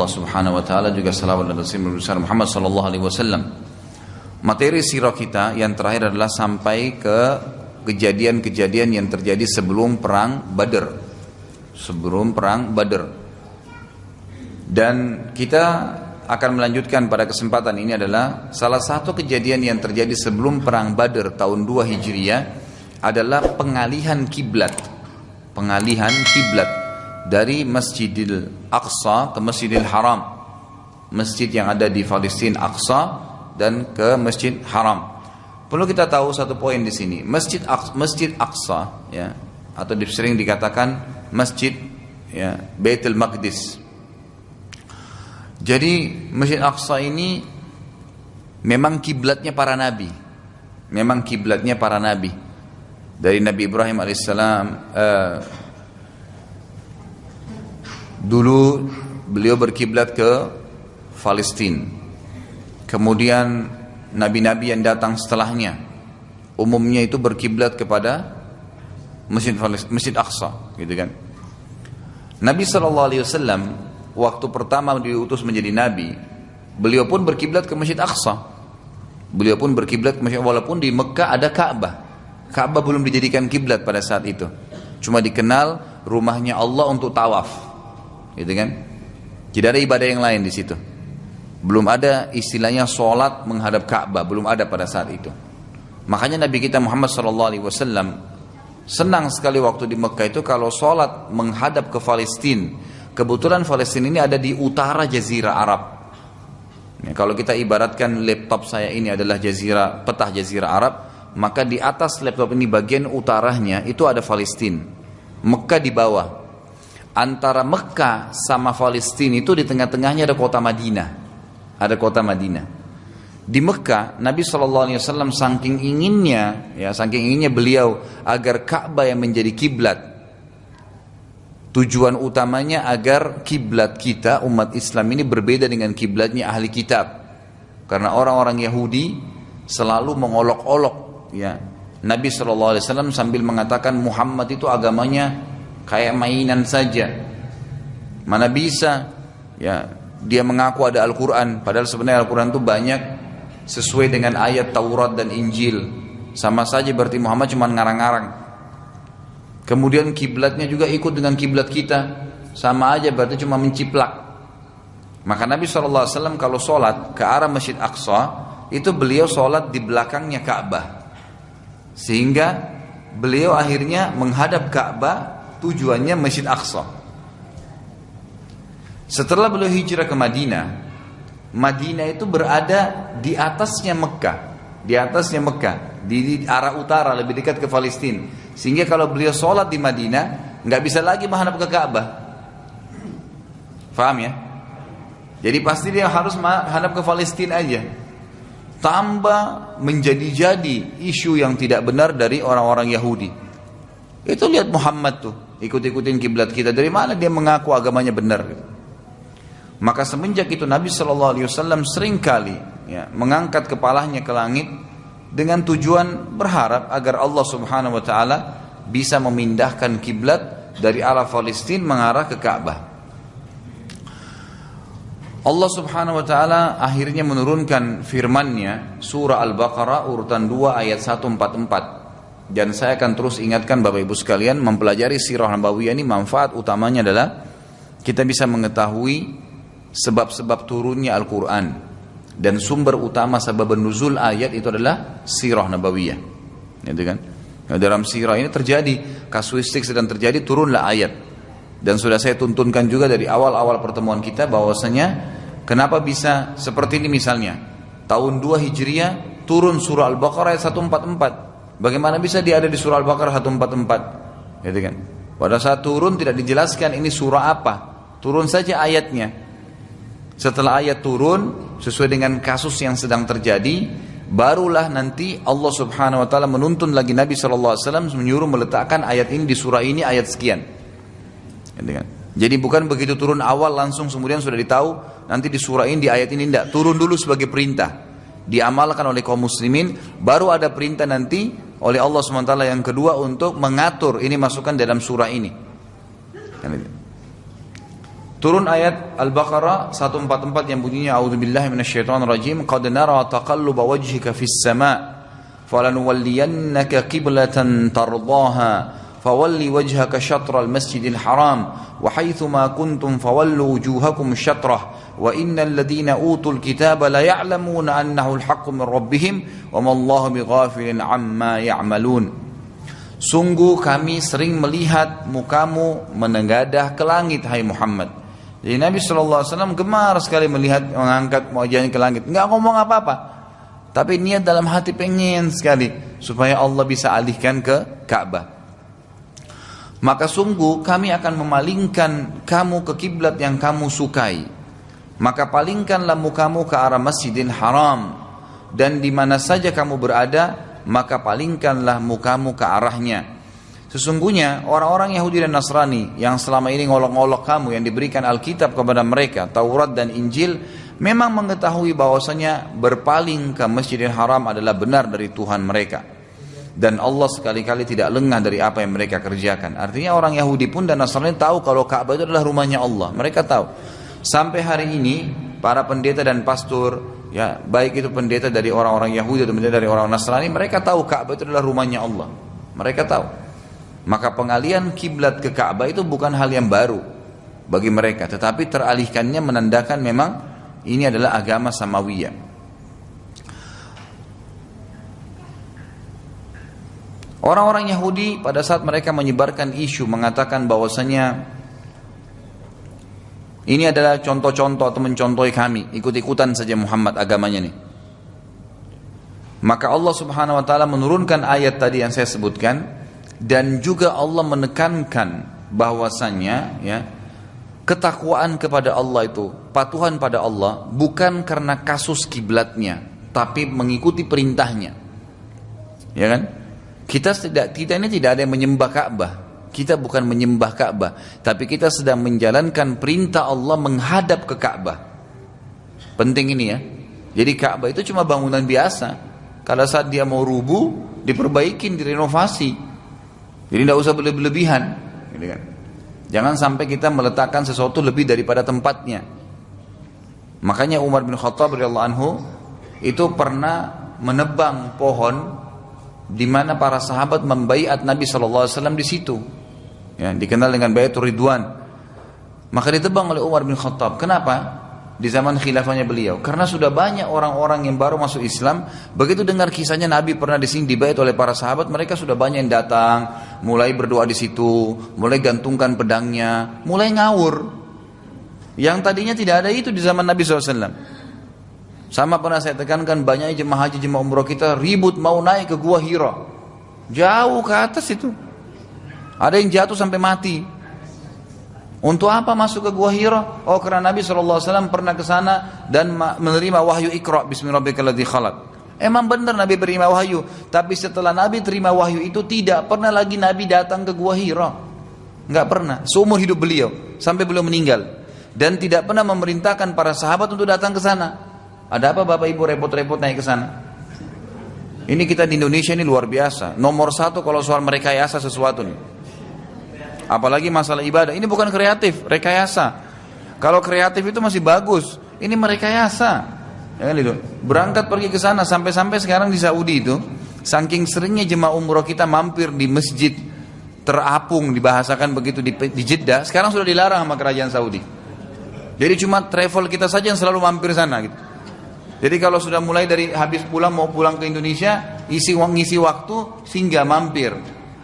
Allah Subhanahu wa taala, juga salawat dan taslim besar Muhammad sallallahu alaihi wasallam. Materi sirah kita yang terakhir adalah sampai ke kejadian-kejadian yang terjadi sebelum perang Badar. Sebelum perang Badar. Dan kita akan melanjutkan pada kesempatan ini adalah salah satu kejadian yang terjadi sebelum perang Badar tahun 2 Hijriah adalah pengalihan kiblat. Pengalihan kiblat dari Masjidil Aqsa ke Masjidil Haram. Masjid yang ada di Palestina Aqsa dan ke Masjid Haram. Perlu kita tahu satu poin di sini. Masjid Aqsa ya, atau sering dikatakan Masjid ya, Baitul Maqdis. Jadi Masjid Aqsa ini memang kiblatnya para nabi. Memang kiblatnya para nabi. Dari Nabi Ibrahim alaihissalam dulu beliau berkiblat ke Palestina. Kemudian nabi-nabi yang datang setelahnya umumnya itu berkiblat kepada Masjid Aqsa, gitu kan. Nabi SAW waktu pertama diutus menjadi nabi, beliau pun berkiblat ke Masjid Aqsa. Beliau pun berkiblat ke Masjid, walaupun di Mekah ada Ka'bah. Ka'bah belum dijadikan kiblat pada saat itu. Cuma dikenal rumahnya Allah untuk tawaf, gitu kan. Tidak ada ibadah yang lain di situ. Belum ada istilahnya sholat menghadap Ka'bah, belum ada pada saat itu. Makanya Nabi kita Muhammad SAW senang sekali waktu di Mekah itu kalau sholat menghadap ke Palestina. Kebetulan Palestina ini ada di utara Jazirah Arab. Ya, kalau kita ibaratkan laptop saya ini adalah petah Jazirah Arab, maka di atas laptop ini bagian utaranya itu ada Palestina. Mekah di bawah. Antara Mekah sama Palestina itu di tengah-tengahnya ada kota Madinah. Ada kota Madinah. Di Mekah, Nabi SAW saking inginnya beliau agar Ka'bah yang menjadi kiblat. Tujuan utamanya agar kiblat kita umat Islam ini berbeda dengan kiblatnya ahli kitab. Karena orang-orang Yahudi selalu mengolok-olok ya Nabi SAW sambil mengatakan Muhammad itu agamanya kayak mainan saja. Mana bisa ya dia mengaku ada Al-Quran, padahal sebenarnya Al-Quran itu banyak sesuai dengan ayat Taurat dan Injil. Sama saja berarti Muhammad cuma ngarang-ngarang. Kemudian kiblatnya juga ikut dengan kiblat kita, sama aja berarti cuma menciplak. Maka Nabi SAW kalau sholat ke arah Masjid Aqsa, itu beliau sholat di belakangnya Ka'bah. Sehingga beliau akhirnya menghadap Ka'bah, tujuannya Masjid Aqsa. Setelah beliau hijrah ke Madinah, Madinah itu berada di atasnya Mekah, di arah utara lebih dekat ke Palestina. Sehingga kalau beliau sholat di Madinah, nggak bisa lagi menghadap ke Ka'bah. Faham ya? Jadi pasti dia harus menghadap ke Palestina aja. Tambah menjadi-jadi isu yang tidak benar dari orang-orang Yahudi. Itu lihat Muhammad tuh, ikut-ikutin kiblat kita. Dari mana dia mengaku agamanya benar? Maka semenjak itu Nabi SAW seringkali ya, mengangkat kepalanya ke langit dengan tujuan berharap agar Allah Subhanahu Wa Taala bisa memindahkan kiblat dari arah Palestina mengarah ke Ka'bah. Allah Subhanahu Wa Taala akhirnya menurunkan firman-Nya surah Al-Baqarah urutan 2 ayat 144. Dan saya akan terus ingatkan Bapak Ibu sekalian, mempelajari sirah Nabawiyah ini manfaat utamanya adalah kita bisa mengetahui sebab-sebab turunnya Al-Quran. Dan sumber utama sebab nuzul ayat itu adalah sirah Nabawiyah, gitu kan? Nah, dalam sirah ini terjadi kasuistik, sedang terjadi turunlah ayat. Dan sudah saya tuntunkan juga dari awal-awal pertemuan kita bahwasanya kenapa bisa seperti ini. Misalnya tahun 2 Hijriah turun surah Al-Baqarah ayat 144. Bagaimana bisa dia ada di surah Al-Baqarah 144, gitu kan? Pada saat turun tidak dijelaskan ini surah apa, turun saja ayatnya. Setelah ayat turun sesuai dengan kasus yang sedang terjadi, barulah nanti Allah Subhanahu Wa Taala menuntun lagi Nabi SAW menyuruh meletakkan ayat ini di surah ini ayat sekian. Jadi bukan begitu turun awal langsung kemudian sudah ditahu nanti di surah ini di ayat ini, tidak. Turun dulu sebagai perintah, diamalkan oleh kaum muslimin, baru ada perintah nanti oleh Allah SWT yang kedua untuk mengatur ini masukkan dalam surah ini. Turun ayat Al-Baqarah 144 yang bunyinya a'udzubillahi minasyaitonirrajim qad nara taqalluba wajhika fis sama' falanuwalliyannaka qiblatan tardaha fawalli wajhaka syatral masjidil haram wa haitsuma kuntum fawallu wujuhakum syatrah wa innal ladzina utul kitaba la ya'lamuna annahu al-haqqu min rabbihim wa ma Allahu bighafilin amma ya'malun. Sungguh kami sering melihat mukamu menengadah ke langit, hai Muhammad. Jadi Nabi SAW gemar sekali melihat, mengangkat wajahnya ke langit. Enggak ngomong apa-apa, tapi niat dalam hati pengen sekali supaya Allah bisa alihkan ke Ka'bah. Maka sungguh kami akan memalingkan kamu ke kiblat yang kamu sukai. Maka palingkanlah mukamu ke arah Masjidil Haram, dan di mana saja kamu berada, maka palingkanlah mukamu ke arahnya. Sesungguhnya orang-orang Yahudi dan Nasrani yang selama ini ngolok-ngolok kamu yang diberikan Alkitab kepada mereka, Taurat dan Injil, memang mengetahui bahwasanya berpaling ke Masjidil Haram adalah benar dari Tuhan mereka. Dan Allah sekali-kali tidak lengah dari apa yang mereka kerjakan. Artinya orang Yahudi pun dan Nasrani tahu kalau Ka'bah itu adalah rumahnya Allah. Mereka tahu. Sampai hari ini para pendeta dan pastor, ya baik itu pendeta dari orang-orang Yahudi atau pendeta dari orang Nasrani, mereka tahu Ka'bah itu adalah rumahnya Allah. Mereka tahu. Maka pengalian kiblat ke Ka'bah itu bukan hal yang baru bagi mereka, tetapi teralihkannya menandakan memang ini adalah agama Samawiyah. Orang-orang Yahudi pada saat mereka menyebarkan isu mengatakan bahwasanya ini adalah contoh-contoh atau mencontohi kami, ikut-ikutan saja Muhammad agamanya nih. Maka Allah Subhanahu wa taala menurunkan ayat tadi yang saya sebutkan. Dan juga Allah menekankan bahwasanya ya, ketakwaan kepada Allah itu, patuhan pada Allah bukan karena kasus kiblatnya, tapi mengikuti perintahnya. Ya kan? Kita ini tidak ada yang menyembah Ka'bah. Kita bukan menyembah Ka'bah, tapi kita sedang menjalankan perintah Allah menghadap ke Ka'bah. Penting ini ya. Jadi Ka'bah itu cuma bangunan biasa. Kalau saat dia mau rubuh, diperbaikin, direnovasi. Jadi tidak usah berlebihan, gitu kan? Jangan sampai kita meletakkan sesuatu lebih daripada tempatnya. Makanya Umar bin Khattab radhiyallahu anhu itu pernah menebang pohon di mana para sahabat membaiat Nabi SAW di situ, ya, dikenal dengan Baiatur Ridwan. Maka ditebang oleh Umar bin Khattab. Kenapa? Di zaman khilafahnya beliau, karena sudah banyak orang-orang yang baru masuk Islam. Begitu dengar kisahnya Nabi pernah di sini dibaiat oleh para sahabat, mereka sudah banyak yang datang, mulai berdoa di situ, mulai gantungkan pedangnya, mulai ngawur. Yang tadinya tidak ada itu di zaman Nabi SAW. Sama pernah saya tekankan, banyak jemaah haji, jemaah umroh kita ribut mau naik ke Gua Hira, jauh ke atas itu, ada yang jatuh sampai mati. Untuk apa masuk ke Gua Hira? Oh, karena Nabi SAW pernah ke sana dan menerima wahyu Iqra bismillahirrahmanirrahim khalaq. Emang benar Nabi terima wahyu, tapi setelah Nabi terima wahyu itu tidak pernah lagi Nabi datang ke Gua Hira. Enggak pernah, seumur hidup beliau sampai beliau meninggal, dan tidak pernah memerintahkan para sahabat untuk datang ke sana. Ada apa Bapak Ibu repot-repot naik ke sana? Ini kita di Indonesia ini luar biasa. Nomor satu kalau soal merekayasa sesuatu nih. Apalagi masalah ibadah, ini bukan kreatif, rekayasa. Kalau kreatif itu masih bagus, ini merekayasa. Ya kan itu. Berangkat pergi ke sana, sampai-sampai sekarang di Saudi itu, saking seringnya jemaah umroh kita mampir di masjid terapung, dibahasakan begitu di Jeddah, sekarang sudah dilarang sama kerajaan Saudi. Jadi cuma travel kita saja yang selalu mampir sana gitu. Jadi kalau sudah mulai dari habis pulang mau pulang ke Indonesia, ngisi waktu singgah mampir.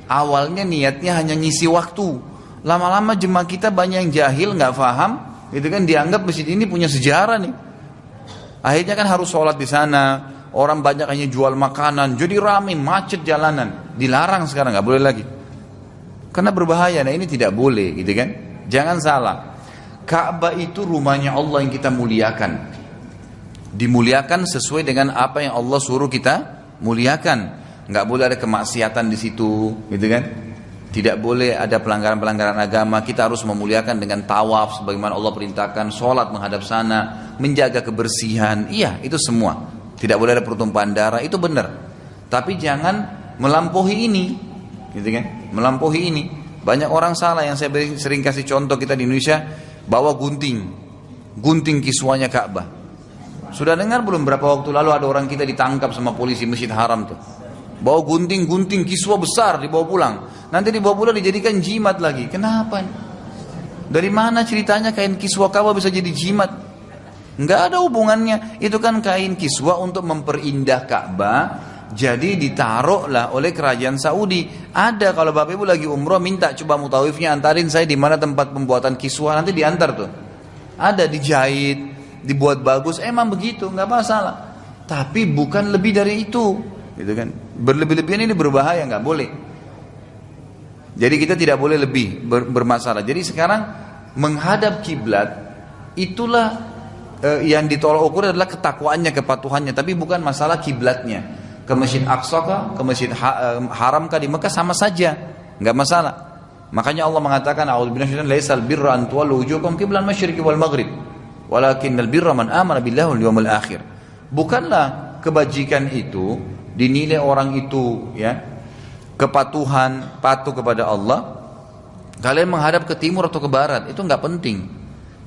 Awalnya niatnya hanya ngisi waktu. Lama-lama jemaah kita banyak yang jahil, nggak paham, itu kan dianggap masjid ini punya sejarah nih. Akhirnya kan harus sholat di sana. Orang banyak hanya jual makanan, jadi ramai, macet jalanan. Dilarang sekarang, nggak boleh lagi. Karena berbahaya. Nah ini tidak boleh, gitu kan? Jangan salah. Ka'bah itu rumahnya Allah yang kita muliakan. Dimuliakan sesuai dengan apa yang Allah suruh kita muliakan. Nggak boleh ada kemaksiatan di situ, gitu kan? Tidak boleh ada pelanggaran-pelanggaran agama. Kita harus memuliakan dengan tawaf sebagaimana Allah perintahkan, sholat menghadap sana, menjaga kebersihan. Iya, itu semua. Tidak boleh ada pertumpahan darah, itu benar. Tapi jangan melampaui ini, gitu kan? Melampaui ini. Banyak orang salah yang saya sering kasih contoh kita di Indonesia. bawa gunting kiswanya Ka'bah. Sudah dengar belum berapa waktu lalu ada orang kita ditangkap sama polisi Masjid Haram tuh. Bawa gunting kiswa besar dibawa pulang. Nanti dibawa pulang dijadikan jimat lagi. Kenapa? Dari mana ceritanya kain kiswa Ka'bah bisa jadi jimat? Enggak ada hubungannya. Itu kan kain kiswa untuk memperindah Ka'bah. Jadi ditaruhlah oleh kerajaan Saudi. Ada kalau Bapak Ibu lagi umroh minta coba mutawifnya antarin saya di mana tempat pembuatan kiswa, nanti diantar tuh. Ada dijahit, dibuat bagus, emang begitu, nggak masalah. Tapi bukan lebih dari itu, gitu kan? Berlebih-lebihan ini berbahaya, nggak boleh. Jadi kita tidak boleh lebih bermasalah. Jadi sekarang menghadap kiblat itulah yang ditolak ukur adalah ketakwaannya, kepatuhannya, tapi bukan masalah kiblatnya. Ke Masjid Aqsa kah, ke Masjid Haram kah di Mekah sama saja, nggak masalah. Makanya Allah mengatakan, a'udzubillahi minasyaitonir rajim, laisal birra an tuwallu wujuhakum qiblan masyriqi wal maghrib, walakinnal birra man amana billahi wal yawmil akhir. Bukanlah kebajikan itu dinilai orang itu ya kepatuhan, patuh kepada Allah. Kalian menghadap ke timur atau ke barat itu nggak penting.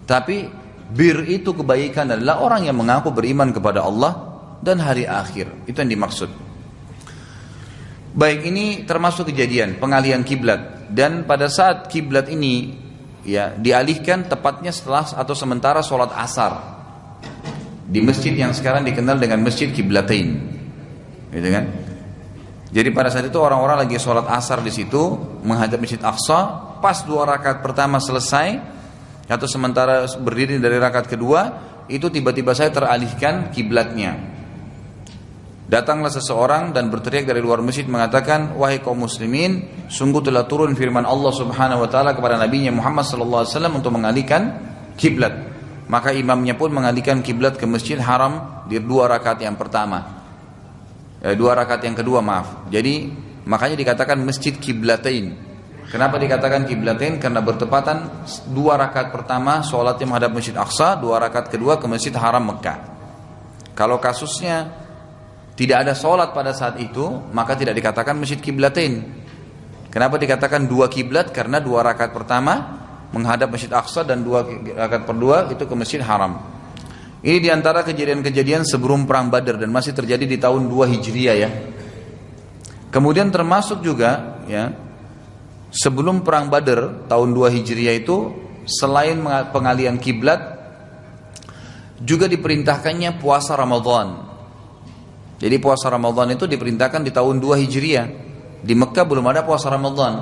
Tapi bir itu kebaikan adalah orang yang mengaku beriman kepada Allah dan hari akhir, itu yang dimaksud. Baik, ini termasuk kejadian pengalihan kiblat, dan pada saat kiblat ini ya dialihkan tepatnya setelah atau sementara sholat asar di masjid yang sekarang dikenal dengan Masjid Kiblatain, gitu kan? Jadi pada saat itu orang-orang lagi sholat asar di situ menghadap Masjid Aqsa, pas 2 rakaat pertama selesai atau sementara berdiri dari rakaat kedua, itu tiba-tiba saya teralihkan kiblatnya. Datanglah seseorang dan berteriak dari luar masjid mengatakan, wahai kaum muslimin, sungguh telah turun firman Allah Subhanahu wa taala kepada nabinya Muhammad sallallahu alaihi wasallam untuk mengalihkan kiblat. Maka imamnya pun mengalihkan kiblat ke Masjid Haram di 2 rakaat yang pertama. 2 rakaat yang kedua, maaf. Jadi makanya dikatakan Masjid Kiblatain. Kenapa dikatakan Kiblatain? Karena bertepatan 2 rakaat pertama sholatnya menghadap Masjid Aqsa, 2 rakaat kedua ke Masjid Haram Mekah. Kalau kasusnya tidak ada sholat pada saat itu, maka tidak dikatakan Masjid Kiblatain. Kenapa dikatakan 2 kiblat? Karena 2 rakaat pertama menghadap Masjid Aqsa dan 2 rakaat kedua itu ke Masjid Haram. Ini diantara kejadian-kejadian sebelum perang Badar dan masih terjadi di tahun 2 Hijriah ya. Kemudian termasuk juga ya, sebelum perang Badar tahun 2 Hijriah itu selain pengalihan kiblat juga diperintahkannya puasa Ramadan. Jadi puasa Ramadan itu diperintahkan di tahun 2 Hijriah. Di Mekah belum ada puasa Ramadan.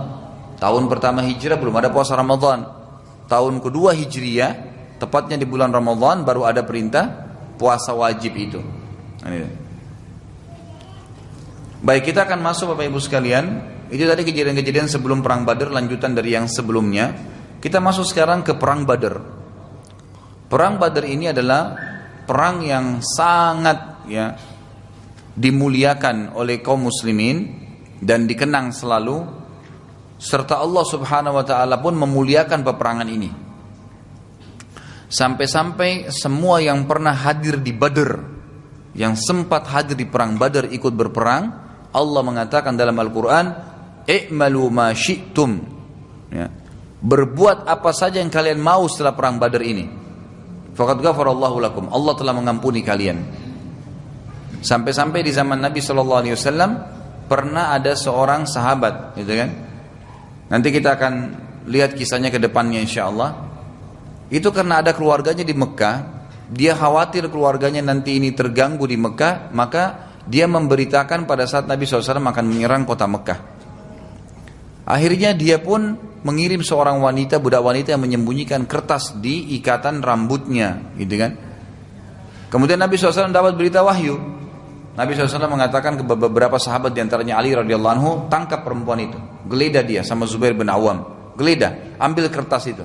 Tahun pertama Hijrah belum ada puasa Ramadan. Tahun kedua Hijriah, tepatnya di bulan Ramadan, baru ada perintah puasa wajib itu. Baik, kita akan masuk Bapak Ibu sekalian. Itu tadi kejadian-kejadian sebelum perang Badar, lanjutan dari yang sebelumnya. Kita masuk sekarang ke perang Badar. Perang Badar ini adalah perang yang sangat ya dimuliakan oleh kaum muslimin dan dikenang selalu, serta Allah Subhanahu wa taala pun memuliakan peperangan ini. Sampai-sampai semua yang pernah hadir di Badar, yang sempat hadir di perang Badar ikut berperang, Allah mengatakan dalam Al-Qur'an, "I'malu ma syi'tum." Ya. Berbuat apa saja yang kalian mau setelah perang Badar ini. Faqad ghafarallahu lakum. Allah telah mengampuni kalian. Sampai-sampai di zaman Nabi SAW pernah ada seorang sahabat, gitu kan? Nanti kita akan lihat kisahnya ke depannya insyaAllah. Itu karena ada keluarganya di Mekah, dia khawatir keluarganya nanti ini terganggu di Mekah, maka dia memberitakan pada saat Nabi SAW akan menyerang kota Mekah. Akhirnya dia pun mengirim seorang wanita, budak wanita yang menyembunyikan kertas di ikatan rambutnya, gitu kan? Kemudian Nabi SAW dapat berita wahyu. Nabi SAW mengatakan ke beberapa sahabat, diantaranya Ali radhiyallahu anhu, tangkap perempuan itu, geledah dia sama Zubair bin Awam, geledah, ambil kertas itu,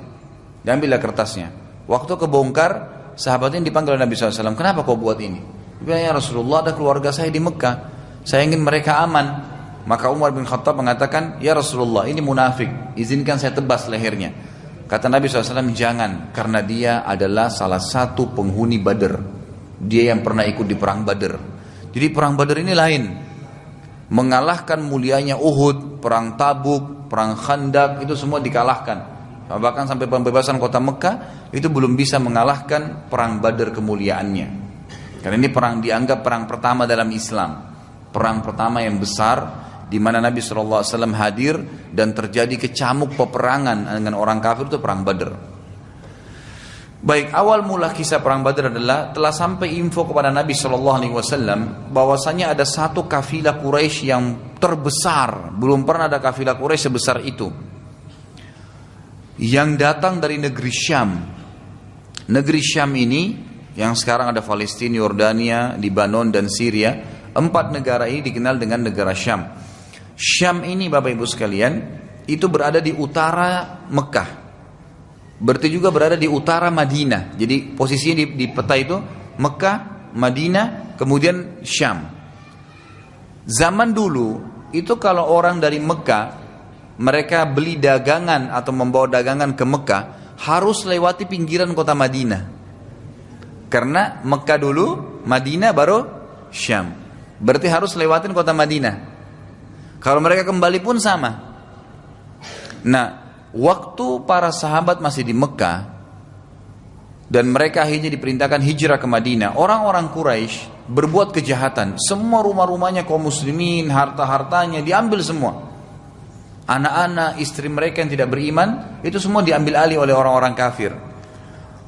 diambillah kertasnya. Waktu kebongkar, sahabatnya dipanggil oleh Nabi SAW, kenapa kau buat ini? Dia bilang, ya Rasulullah, ada keluarga saya di Mekah, saya ingin mereka aman. Maka Umar bin Khattab mengatakan, ya Rasulullah, ini munafik, izinkan saya tebas lehernya. Kata Nabi SAW, jangan, karena dia adalah salah satu penghuni Badar, dia yang pernah ikut di perang Badar. Jadi perang Badar ini lain, mengalahkan mulianya Uhud, perang Tabuk, perang Khandaq, itu semua dikalahkan. bahkan sampai pembebasan kota Mekah, itu belum bisa mengalahkan perang Badar kemuliaannya. Karena ini perang dianggap perang pertama dalam Islam, perang pertama yang besar, di mana Nabi SAW hadir dan terjadi kecamuk peperangan dengan orang kafir, itu perang Badar. Baik, awal mula kisah perang Badar adalah telah sampai info kepada Nabi SAW bahwasanya ada satu kafilah Quraisy yang terbesar, belum pernah ada kafilah Quraisy sebesar itu, yang datang dari negeri Syam. Negeri Syam ini yang sekarang ada Palestina, Yordania, Lebanon dan Syria. 4 negara ini dikenal dengan negara Syam. Syam ini Bapak Ibu sekalian itu berada di utara Mekah, berarti juga berada di utara Madinah. Jadi posisinya di peta itu Mekah, Madinah, kemudian Syam. Zaman dulu itu kalau orang dari Mekah mereka beli dagangan atau membawa dagangan ke Mekah harus lewati pinggiran kota Madinah. Karena Mekah dulu, Madinah baru Syam. Berarti harus lewatin kota Madinah. Kalau mereka kembali pun sama. Nah, waktu para sahabat masih di Mekah dan mereka akhirnya diperintahkan hijrah ke Madinah, orang-orang Quraisy berbuat kejahatan. Semua rumah-rumahnya kaum muslimin, harta-hartanya diambil semua. Anak-anak, istri mereka yang tidak beriman, itu semua diambil alih oleh orang-orang kafir.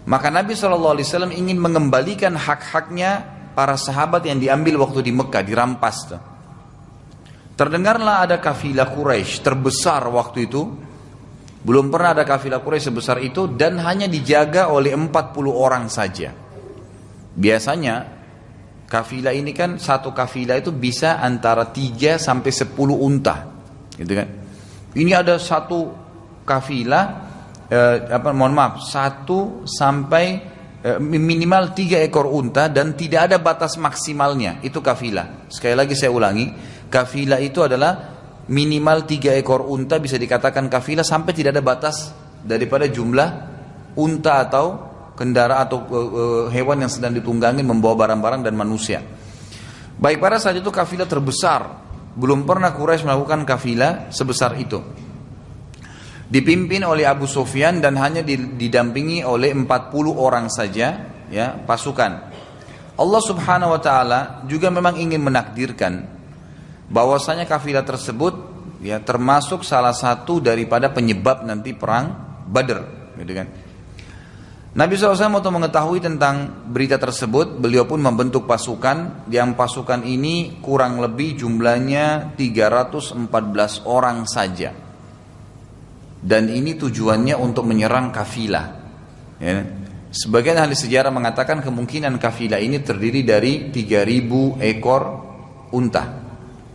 Maka Nabi SAW ingin mengembalikan hak-haknya para sahabat yang diambil waktu di Mekah, dirampas tuh. Terdengarlah ada kafilah Quraisy terbesar waktu itu. Belum pernah ada kafilah Quraisy sebesar itu dan hanya dijaga oleh 40 orang saja. Biasanya kafilah ini kan satu kafilah itu bisa antara 3 sampai 10 unta, gitu kan. Ini ada satu kafilah satu sampai minimal 3 ekor unta dan tidak ada batas maksimalnya, itu kafilah. Sekali lagi saya ulangi, kafilah itu adalah minimal 3 ekor unta, bisa dikatakan kafilah sampai tidak ada batas daripada jumlah unta atau kendaraan atau hewan yang sedang ditunggangi membawa barang-barang dan manusia. Baik, pada saat itu kafilah terbesar, belum pernah Quraisy melakukan kafilah sebesar itu. Dipimpin oleh Abu Sufyan dan hanya didampingi oleh 40 orang saja, ya, pasukan. Allah Subhanahu wa taala juga memang ingin menakdirkan bahwasanya kafilah tersebut ya termasuk salah satu daripada penyebab nanti perang Badar, gitu kan. Nabi SAW untuk mengetahui tentang berita tersebut, beliau pun membentuk pasukan, yang pasukan ini kurang lebih jumlahnya 314 orang saja. Dan ini tujuannya untuk menyerang kafilah. Ya. Sebagian ahli sejarah mengatakan kemungkinan kafilah ini terdiri dari 3.000 ekor unta,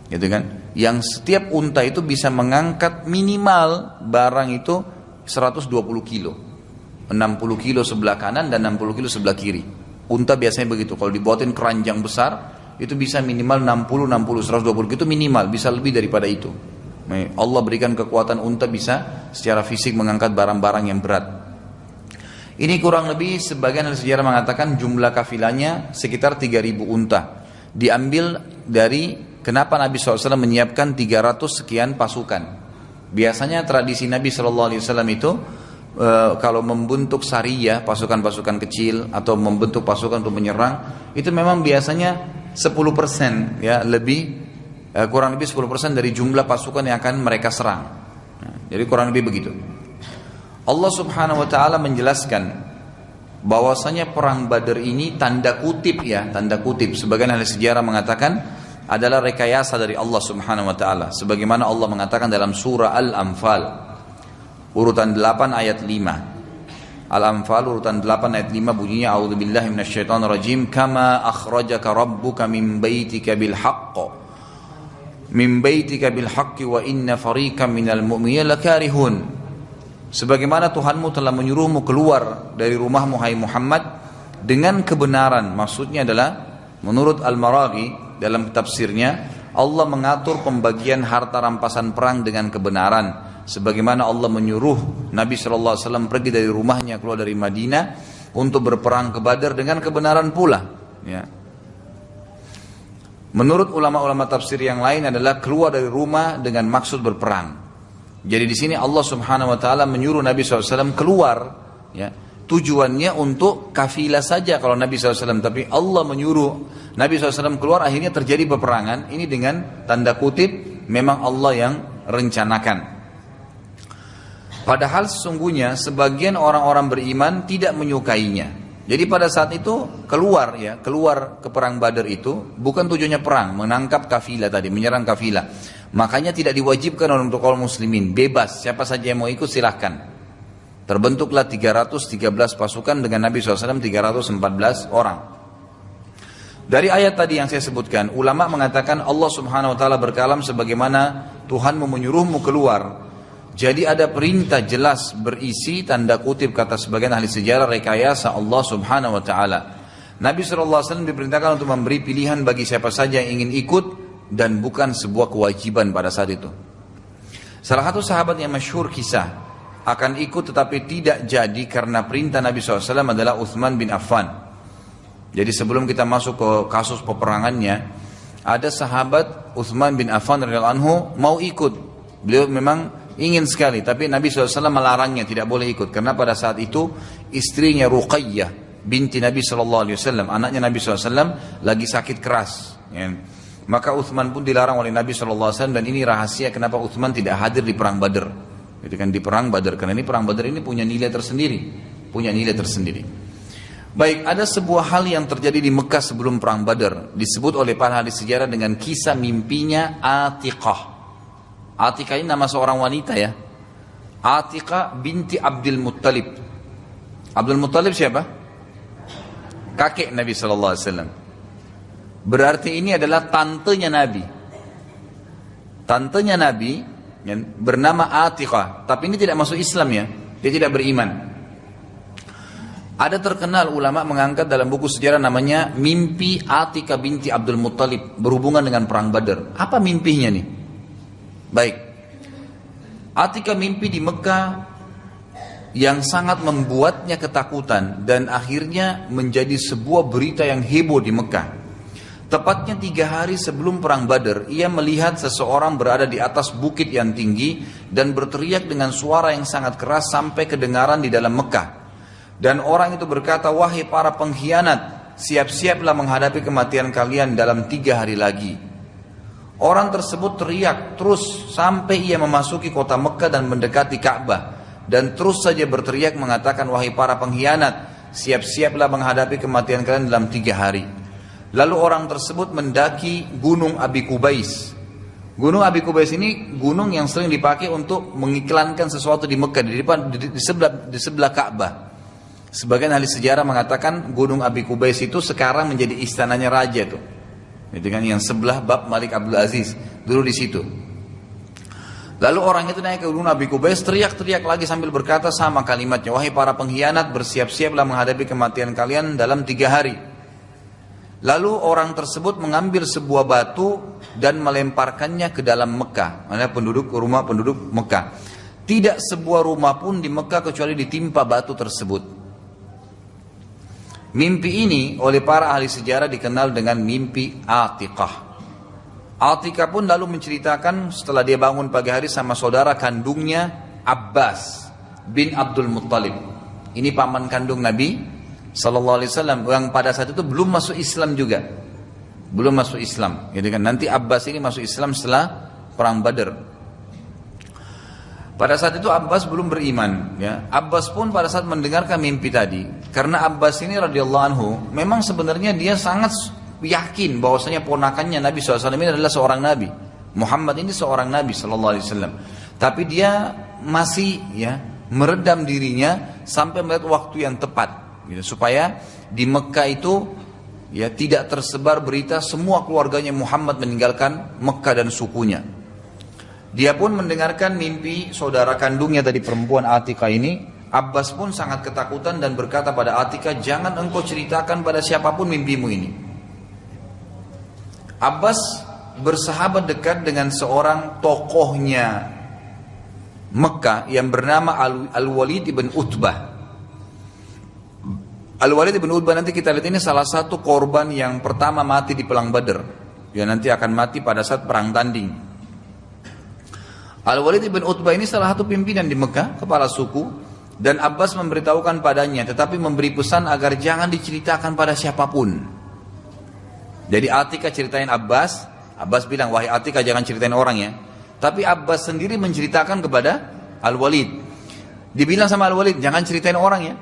gitu kan? Yang setiap unta itu bisa mengangkat minimal barang itu 120 kilo, 60 kilo sebelah kanan dan 60 kilo sebelah kiri. Unta biasanya begitu. Kalau dibuatin keranjang besar itu bisa minimal 60, 120 itu minimal, bisa lebih daripada itu. Allah berikan kekuatan unta bisa secara fisik mengangkat barang-barang yang berat. Ini kurang lebih sebagian ahli sejarah mengatakan jumlah kafilahnya sekitar 3.000 unta. Diambil dari kenapa Nabi SAW menyiapkan 300 sekian pasukan. Biasanya tradisi Nabi SAW itu kalau membentuk sariyah, pasukan-pasukan kecil atau membentuk pasukan untuk menyerang, itu memang biasanya 10% ya, kurang lebih 10% dari jumlah pasukan yang akan mereka serang. Jadi kurang lebih begitu. Allah Subhanahu wa taala menjelaskan bahwasanya perang Badar ini tanda kutip ya, tanda kutip. Sebagian ahli sejarah mengatakan adalah rekayasa dari Allah Subhanahu wa taala. Sebagaimana Allah mengatakan dalam surah Al-Anfal urutan 8 ayat 5. Al-Anfal urutan 8 ayat 5 bunyinya a'udzubillahi minasyaitonirrajim kama akhrajaka rabbuka min baitika bil haqq min baitika bil haqqi wa inna fariqam minal mu'minina lakarihun. Sebagaimana Tuhanmu telah menyuruhmu keluar dari rumahmu hai Muhammad dengan kebenaran. Maksudnya adalah menurut Al-Maraghi dalam tafsirnya, Allah mengatur pembagian harta rampasan perang dengan kebenaran. Sebagaimana Allah menyuruh Nabi SAW pergi dari rumahnya keluar dari Madinah untuk berperang ke Badar dengan kebenaran pula, ya. Menurut ulama-ulama tafsir yang lain adalah keluar dari rumah dengan maksud berperang. Jadi di sini Allah Subhanahu wa taala menyuruh Nabi SAW keluar, ya. Tujuannya untuk kafilah saja kalau Nabi SAW, tapi Allah menyuruh Nabi SAW keluar, akhirnya terjadi peperangan. Ini dengan tanda kutip memang Allah yang rencanakan. Padahal sesungguhnya sebagian orang-orang beriman tidak menyukainya. Jadi pada saat itu keluar ke perang Badar itu bukan tujuannya perang, menangkap kafilah tadi, menyerang kafilah. Makanya tidak diwajibkan untuk kaum muslimin, bebas, siapa saja yang mau ikut silahkan. Terbentuklah 313 pasukan dengan Nabi SAW 314 orang. Dari ayat tadi yang saya sebutkan, ulama mengatakan Allah Subhanahu wa taala berkalam sebagaimana Tuhanmu menyuruhmu keluar. Jadi ada perintah jelas berisi tanda kutip kata sebagian ahli sejarah rekayasa Allah Subhanahu wa taala. Nabi SAW diperintahkan untuk memberi pilihan bagi siapa saja yang ingin ikut dan bukan sebuah kewajiban pada saat itu. Salah satu sahabat yang masyhur kisah akan ikut tetapi tidak jadi karena perintah Nabi SAW adalah Uthman bin Affan. Jadi sebelum kita masuk ke kasus peperangannya, ada sahabat Uthman bin Affan radhiyallahu anhu mau ikut. Beliau memang ingin sekali, tapi Nabi SAW melarangnya, tidak boleh ikut. Karena pada saat itu istrinya Ruqayyah binti Nabi SAW, anaknya Nabi SAW lagi sakit keras, ya. Maka Uthman pun dilarang oleh Nabi SAW, dan ini rahasia kenapa Uthman tidak hadir di perang Badar. Itu kan di perang Badar, karena ini perang Badar ini punya nilai tersendiri. Baik, ada sebuah hal yang terjadi di Mekah sebelum perang Badar, disebut oleh para ahli sejarah dengan kisah mimpinya Atiqah. Atiqah ini nama seorang wanita, ya. Atiqah binti Abdul Muttalib. Abdul Muttalib siapa? Kakek Nabi SAW. Berarti ini adalah tantenya Nabi. Tantenya Nabi yang bernama Atiqah, tapi ini tidak masuk Islam, ya. Dia tidak beriman. Ada terkenal ulama mengangkat dalam buku sejarah namanya mimpi Atiqah binti Abdul Muttalib berhubungan dengan perang Badar. Apa mimpinya nih? Baik, Atiqah mimpi di Mekah yang sangat membuatnya ketakutan dan akhirnya menjadi sebuah berita yang heboh di Mekah. Tepatnya 3 hari sebelum perang Badar, ia melihat seseorang berada di atas bukit yang tinggi dan berteriak dengan suara yang sangat keras sampai kedengaran di dalam Mekah. Dan orang itu berkata, "Wahai para pengkhianat, siap-siaplah menghadapi kematian kalian dalam 3 hari lagi." Orang tersebut teriak terus sampai ia memasuki kota Mekah dan mendekati Ka'bah. Dan terus saja berteriak mengatakan, "Wahai para pengkhianat, siap-siaplah menghadapi kematian kalian dalam 3 hari." Lalu orang tersebut mendaki gunung Abi Qubais. Gunung Abi Qubais ini gunung yang sering dipakai untuk mengiklankan sesuatu di Mekah, di sebelah Ka'bah. Sebagian ahli sejarah mengatakan gunung Abi Qubais itu sekarang menjadi istananya raja tuh. Itu kan yang sebelah bab Malik Abdul Aziz dulu di situ. Lalu orang itu naik ke gunung Abi Qubais, teriak-teriak lagi sambil berkata sama kalimatnya, "Wahai para pengkhianat, bersiap-siaplah menghadapi kematian kalian dalam 3 hari." Lalu orang tersebut mengambil sebuah batu dan melemparkannya ke dalam Mekah. Mana rumah penduduk Mekah. Tidak sebuah rumah pun di Mekah kecuali ditimpa batu tersebut. Mimpi ini oleh para ahli sejarah dikenal dengan mimpi Atiqah. Atiqah pun lalu menceritakan setelah dia bangun pagi hari sama saudara kandungnya Abbas bin Abdul Muttalib. Ini paman kandung Nabi SAW yang pada saat itu belum masuk Islam juga. Belum masuk Islam. Jadi kan nanti Abbas ini masuk Islam setelah perang Badar. Pada saat itu Abbas belum beriman, ya. Abbas pun pada saat mendengarkan mimpi tadi, karena Abbas ini radhiyallahu anhu memang sebenarnya dia sangat yakin bahwasanya ponakannya Nabi SAW ini adalah seorang Nabi. Muhammad ini seorang Nabi SAW. Tapi dia masih meredam dirinya sampai melihat waktu yang tepat, gitu, supaya di Mekah itu tidak tersebar berita semua keluarganya Muhammad meninggalkan Mekah dan sukunya. Dia pun mendengarkan mimpi saudara kandungnya tadi perempuan Atiqah ini. Abbas pun sangat ketakutan dan berkata pada Atiqah, "Jangan engkau ceritakan pada siapapun mimpimu ini." Abbas bersahabat dekat dengan seorang tokohnya Mekah yang bernama Al-Walid ibn Utbah. Al-Walid ibn Utbah nanti kita lihat ini salah satu korban yang pertama mati di perang Badar. Dia nanti akan mati pada saat perang tanding. Al-Walid ibn Utbah ini salah satu pimpinan di Mekah, kepala suku, dan Abbas memberitahukan padanya, tetapi memberi pesan agar jangan diceritakan pada siapapun. Jadi Atikah ceritain Abbas, Abbas bilang, wahai Atikah jangan ceritain orang ya. Tapi Abbas sendiri menceritakan kepada Al-Walid. Dibilang sama Al-Walid, jangan ceritain orang ya.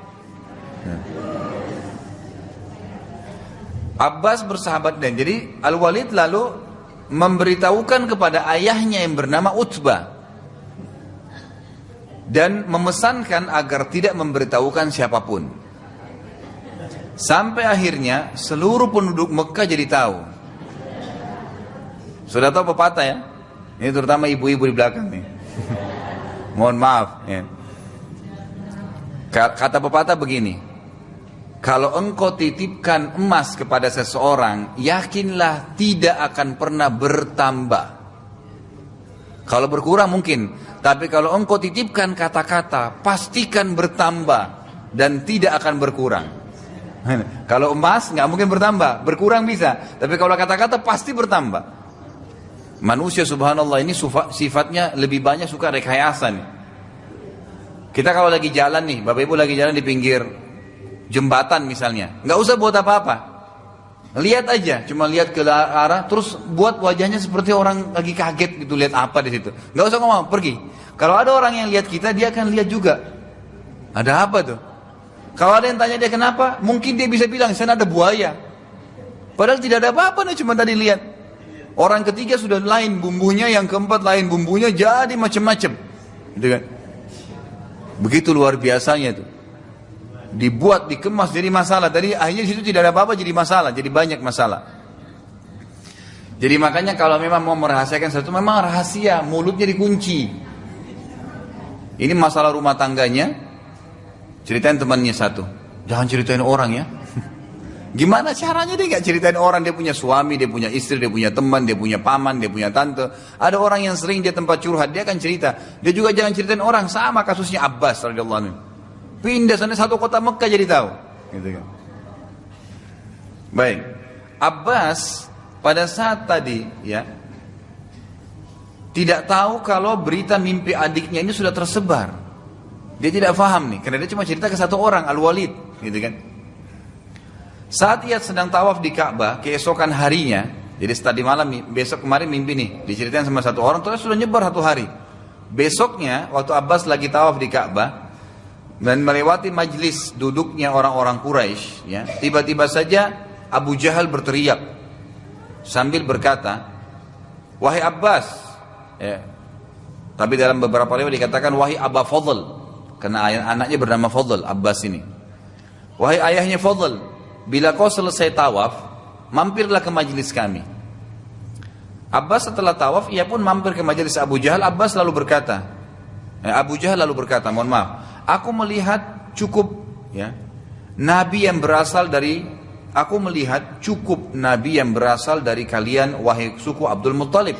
Abbas bersahabat dan jadi Al-Walid lalu memberitahukan kepada ayahnya yang bernama Utbah dan memesankan agar tidak memberitahukan siapapun. Sampai akhirnya seluruh penduduk Mekah jadi tahu. Sudah tahu pepatah ya? Ini terutama ibu-ibu di belakang nih. Mohon maaf ya. Kata pepatah begini, kalau engkau titipkan emas kepada seseorang, yakinlah tidak akan pernah bertambah. Kalau berkurang mungkin, tapi kalau engkau titipkan kata-kata, pastikan bertambah dan tidak akan berkurang. Kalau emas nggak mungkin bertambah, berkurang bisa, tapi kalau kata-kata pasti bertambah. Manusia subhanallah ini sifatnya lebih banyak suka rekayasa nih. Kita kalau lagi jalan nih, Bapak Ibu lagi jalan di pinggir jembatan misalnya, nggak usah buat apa-apa, lihat aja, cuma lihat ke arah, terus buat wajahnya seperti orang lagi kaget gitu, lihat apa di situ, nggak usah ngomong, pergi. Kalau ada orang yang lihat kita, dia akan lihat juga, ada apa tuh? Kalau ada yang tanya dia kenapa, mungkin dia bisa bilang, sana ada buaya, padahal tidak ada apa-apa nih, cuma tadi lihat. Orang ketiga sudah lain bumbunya, yang keempat lain bumbunya, jadi macam-macam, gitu kan? Begitu luar biasanya tuh. Dibuat, dikemas jadi masalah. Tadi akhirnya situ tidak ada apa-apa jadi masalah, jadi banyak masalah. Jadi makanya kalau memang mau merahasiakan sesuatu, memang rahasia, mulutnya dikunci. Ini masalah rumah tangganya, ceritain temannya satu, jangan ceritain orang ya. Gimana caranya dia gak ceritain orang? Dia punya suami, dia punya istri, dia punya teman, dia punya paman, dia punya tante. Ada orang yang sering dia tempat curhat, dia akan cerita. Dia juga jangan ceritain orang, sama kasusnya Abbas radhiyallahu anhu. Pindah sana satu kota Mekah jadi tahu, gitu kan. Baik, Abbas pada saat tadi ya tidak tahu kalau berita mimpi adiknya ini sudah tersebar. Dia tidak paham nih, karena dia cuma cerita ke satu orang, Al-Walid, gitu kan. Saat ia sedang tawaf di Ka'bah keesokan harinya, jadi tadi malam besok kemarin mimpi nih, diceritain sama satu orang, terus sudah nyebar satu hari. Besoknya waktu Abbas lagi tawaf di Ka'bah dan melewati majlis duduknya orang-orang Quraisy, ya, tiba-tiba saja Abu Jahal berteriak sambil berkata, wahai Abbas, ya, tapi dalam beberapa riwayat dikatakan wahai Aba Fadl, karena anaknya bernama Fadl, Abbas ini. Wahai ayahnya Fadl, bila kau selesai tawaf, mampirlah ke majlis kami. Abbas setelah tawaf, ia pun mampir ke majlis Abu Jahal. Abbas lalu berkata, Abu Jahal lalu berkata, mohon maaf, aku melihat cukup ya nabi yang berasal dari kalian wahai suku Abdul Muttalib.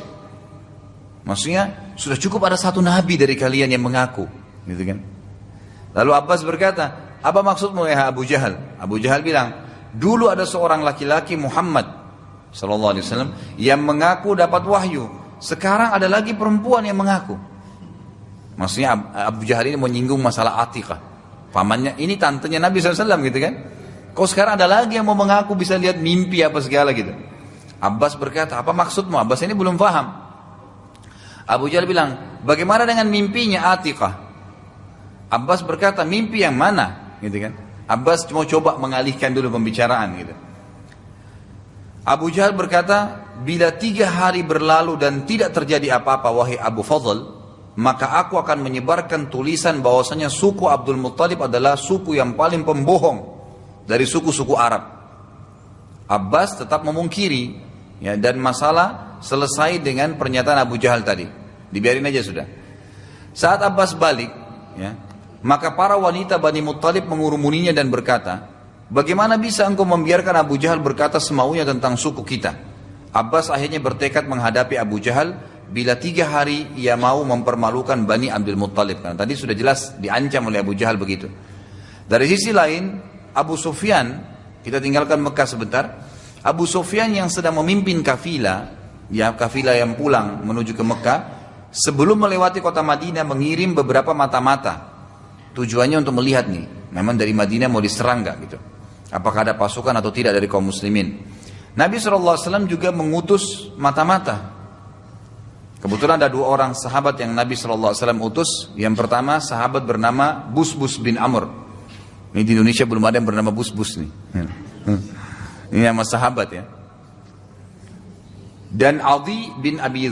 Maksudnya sudah cukup ada satu nabi dari kalian yang mengaku, gitu kan. Lalu Abbas berkata, apa maksudmu ya Abu Jahal? Abu Jahal bilang, dulu ada seorang laki-laki Muhammad sallallahu alaihi wasallam yang mengaku dapat wahyu. Sekarang ada lagi perempuan yang mengaku. Maksudnya Abu Jahal ini menyinggung masalah Atikah. Pamannya, ini tantenya Nabi SAW gitu kan. Kok sekarang ada lagi yang mau mengaku bisa lihat mimpi apa segala gitu. Abbas berkata, apa maksudmu? Abbas ini belum paham. Abu Jahal bilang, bagaimana dengan mimpinya Atikah? Abbas berkata, mimpi yang mana? Gitu kan. Abbas mau coba mengalihkan dulu pembicaraan gitu. Abu Jahal berkata, bila 3 hari berlalu dan tidak terjadi apa-apa wahai Abu Fadl, maka aku akan menyebarkan tulisan bahwasanya suku Abdul Muttalib adalah suku yang paling pembohong dari suku-suku Arab. Abbas tetap memungkiri ya, dan masalah selesai dengan pernyataan Abu Jahal tadi. Dibiarin aja sudah. Saat Abbas balik ya, maka para wanita Bani Muttalib mengurumuninya dan berkata, bagaimana bisa engkau membiarkan Abu Jahal berkata semaunya tentang suku kita? Abbas akhirnya bertekad menghadapi Abu Jahal bila 3 hari ia mau mempermalukan Bani Abdul Muttalib. Karena tadi sudah jelas diancam oleh Abu Jahal begitu. Dari sisi lain, Abu Sufyan, kita tinggalkan Mekah sebentar. Abu Sufyan yang sedang memimpin kafilah, ya kafilah yang pulang menuju ke Mekah, sebelum melewati kota Madinah mengirim beberapa mata-mata. Tujuannya untuk melihat nih, memang dari Madinah mau diserang nggak gitu. Apakah ada pasukan atau tidak dari kaum muslimin. Nabi SAW juga mengutus mata-mata. Kebetulan ada 2 orang sahabat yang Nabi SAW utus. Yang pertama sahabat bernama Busbus bin Amr. Ini di Indonesia belum ada yang bernama Busbus nih. Ini nama sahabat ya. Dan Adi bin Abi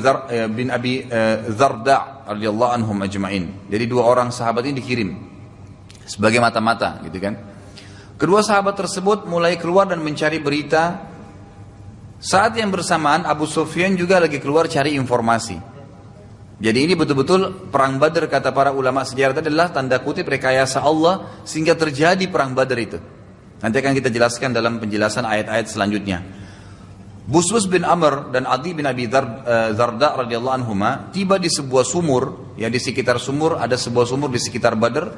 Zarda radhiyallahu anhum ajma'in. Jadi 2 orang sahabat ini dikirim sebagai mata-mata gitu kan. Kedua sahabat tersebut mulai keluar dan mencari berita. Saat yang bersamaan Abu Sufyan juga lagi keluar cari informasi. Jadi ini betul-betul perang Badar, kata para ulama sejarah itu adalah tanda kutip rekayasa Allah sehingga terjadi perang Badar itu. Nanti akan kita jelaskan dalam penjelasan ayat-ayat selanjutnya. Busbus bin Amr dan Adi bin Abi Zarda radhiyallahu anhuma tiba di sebuah sumur, ya di sekitar sumur ada sebuah sumur di sekitar Badar.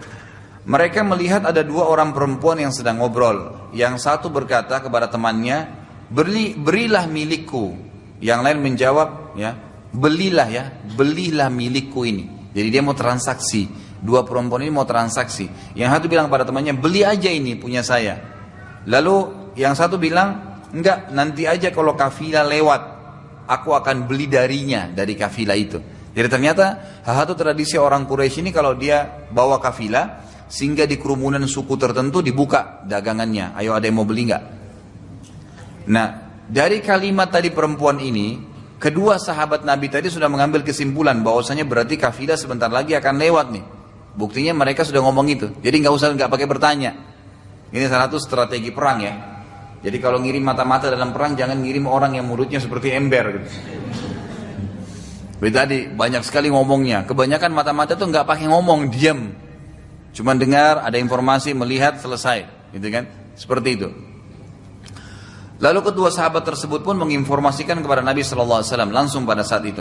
Mereka melihat ada 2 orang perempuan yang sedang ngobrol. Yang satu berkata kepada temannya, berilah milikku. Yang lain menjawab, ya, belilah milikku ini. Jadi dia mau transaksi. 2 perempuan ini mau transaksi. Yang satu bilang pada temannya, beli aja ini punya saya. Lalu yang satu bilang, enggak, nanti aja kalau kafilah lewat, aku akan beli darinya, dari kafilah itu. Jadi ternyata satu tradisi orang Quraisy ini kalau dia bawa kafilah, sehingga di kerumunan suku tertentu dibuka dagangannya. Ayo ada yang mau beli enggak? Nah, dari kalimat tadi perempuan ini, kedua sahabat Nabi tadi sudah mengambil kesimpulan bahwasanya berarti kafilah sebentar lagi akan lewat nih. Buktinya mereka sudah ngomong itu. Jadi nggak pakai bertanya. Ini salah satu strategi perang ya. Jadi kalau ngirim mata-mata dalam perang, jangan ngirim orang yang mulutnya seperti ember gitu. Tadi banyak sekali ngomongnya. Kebanyakan mata-mata tuh nggak pakai ngomong, diam. Cuma dengar, ada informasi, melihat, selesai, gitu kan? Seperti itu. Lalu kedua sahabat tersebut pun menginformasikan kepada Nabi SAW langsung pada saat itu.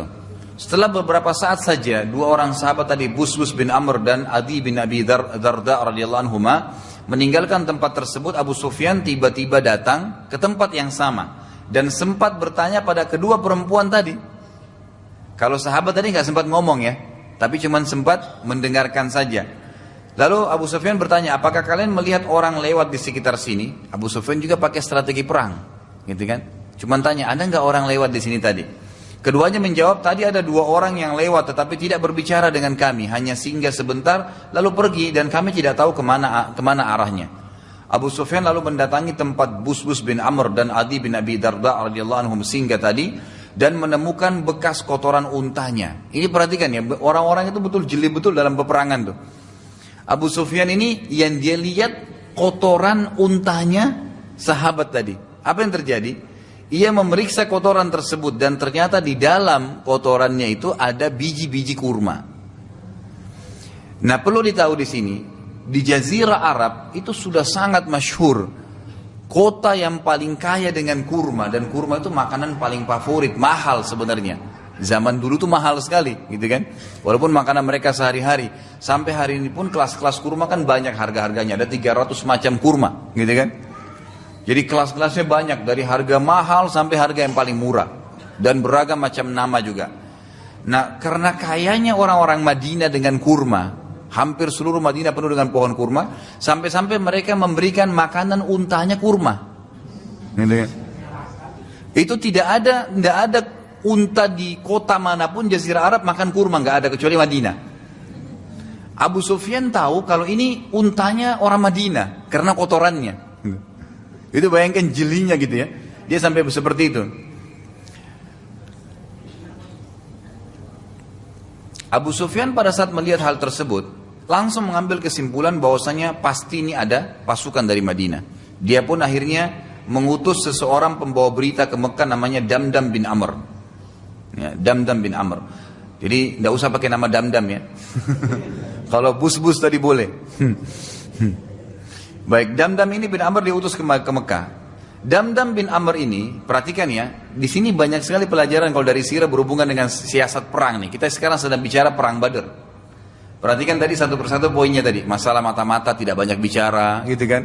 Setelah beberapa saat saja, 2 orang sahabat tadi, Busbus bin Amr dan Adi bin Abi Zarda radhiyallahu anhuma, meninggalkan tempat tersebut. Abu Sufyan tiba-tiba datang ke tempat yang sama dan sempat bertanya pada kedua perempuan tadi. Kalau sahabat tadi nggak sempat ngomong ya, tapi cuma sempat mendengarkan saja. Lalu Abu Sufyan bertanya, apakah kalian melihat orang lewat di sekitar sini? Abu Sufyan juga pakai strategi perang, gitu kan? Cuman tanya, ada nggak orang lewat di sini tadi? Keduanya menjawab, tadi ada 2 orang yang lewat, tetapi tidak berbicara dengan kami, hanya singgah sebentar, lalu pergi, dan kami tidak tahu kemana arahnya. Abu Sufyan lalu mendatangi tempat Busbus bin Amr dan Adi bin Abi Darda radhiyallahu anhum singgah tadi, dan menemukan bekas kotoran untanya. Ini perhatikan ya, orang-orang itu betul jeli betul dalam peperangan tuh. Abu Sufyan ini yang dia lihat kotoran untanya sahabat tadi. Apa yang terjadi? Ia memeriksa kotoran tersebut dan ternyata di dalam kotorannya itu ada biji-biji kurma. Nah, perlu ditahu di sini, di Jazirah Arab itu sudah sangat masyhur kota yang paling kaya dengan kurma, dan kurma itu makanan paling favorit, mahal sebenarnya. Zaman dulu tuh mahal sekali, gitu kan? Walaupun makanan mereka sehari-hari. Sampai hari ini pun kelas-kelas kurma kan banyak harga-harganya. Ada 300 macam kurma, gitu kan? Jadi kelas-kelasnya banyak. Dari harga mahal sampai harga yang paling murah. Dan beragam macam nama juga. Nah, karena kayanya orang-orang Madinah dengan kurma, hampir seluruh Madinah penuh dengan pohon kurma, sampai-sampai mereka memberikan makanan untanya kurma. Gitu kan? Itu tidak ada unta di kota manapun Jazirah Arab makan kurma, nggak ada kecuali Madinah. Abu Sufyan tahu kalau ini untanya orang Madinah karena kotorannya. Itu bayangkan jelinya gitu ya. Dia sampai seperti itu. Abu Sufyan pada saat melihat hal tersebut langsung mengambil kesimpulan bahwasanya pasti ini ada pasukan dari Madinah. Dia pun akhirnya mengutus seseorang pembawa berita ke Mekah namanya Damdam bin Amr. Ya, Damdam bin Amr. Jadi tidak usah pakai nama Damdam ya. Kalau Busbus tadi boleh. Baik, Damdam ini bin Amr diutus ke Mekah. Damdam bin Amr ini, perhatikan ya, di sini banyak sekali pelajaran kalau dari sirah berhubungan dengan siasat perang nih. Kita sekarang sedang bicara perang Badar. Perhatikan tadi satu persatu poinnya tadi, masalah mata-mata tidak banyak bicara, gitu kan?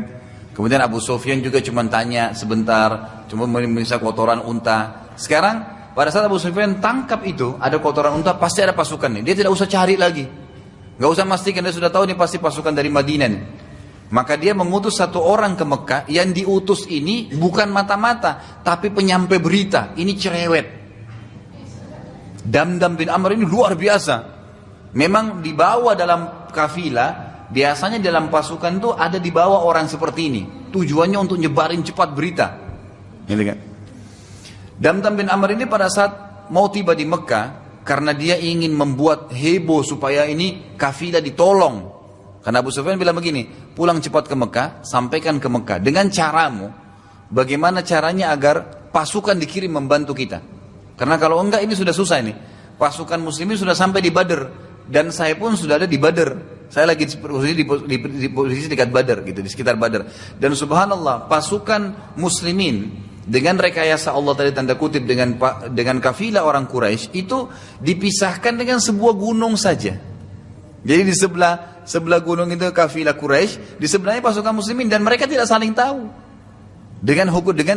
Kemudian Abu Sufyan juga cuma tanya sebentar, cuma memeriksa kotoran unta. Sekarang pada saat Abu Sufyan tangkap itu, ada kotoran unta, pasti ada pasukan nih. Dia tidak usah cari lagi. Gak usah pastikan, dia sudah tahu ini pasti pasukan dari Madinah nih. Maka dia mengutus satu orang ke Mekah, yang diutus ini bukan mata-mata, tapi penyampai berita. Ini cerewet. Damdam bin Amr ini luar biasa. Memang dibawa dalam kafilah, biasanya dalam pasukan itu ada dibawa orang seperti ini. Tujuannya untuk nyebarin cepat berita. Gitu kan? Damdam bin Amr ini pada saat mau tiba di Mekah, karena dia ingin membuat heboh supaya ini kafilah ditolong. Karena Abu Sufyan bilang begini, pulang cepat ke Mekah, sampaikan ke Mekah dengan caramu, bagaimana caranya agar pasukan dikirim membantu kita. Karena kalau enggak ini sudah susah ini. Pasukan muslimin sudah sampai di Badr, dan saya pun sudah ada di Badr. Saya lagi di posisi dekat Badr gitu, di sekitar Badr. Dan subhanallah, pasukan muslimin dengan rekayasa Allah tadi tanda kutip dengan kafilah orang Quraisy itu dipisahkan dengan sebuah gunung saja. Jadi di sebelah gunung itu kafilah Quraisy, di sebelahnya pasukan muslimin, dan mereka tidak saling tahu. Dengan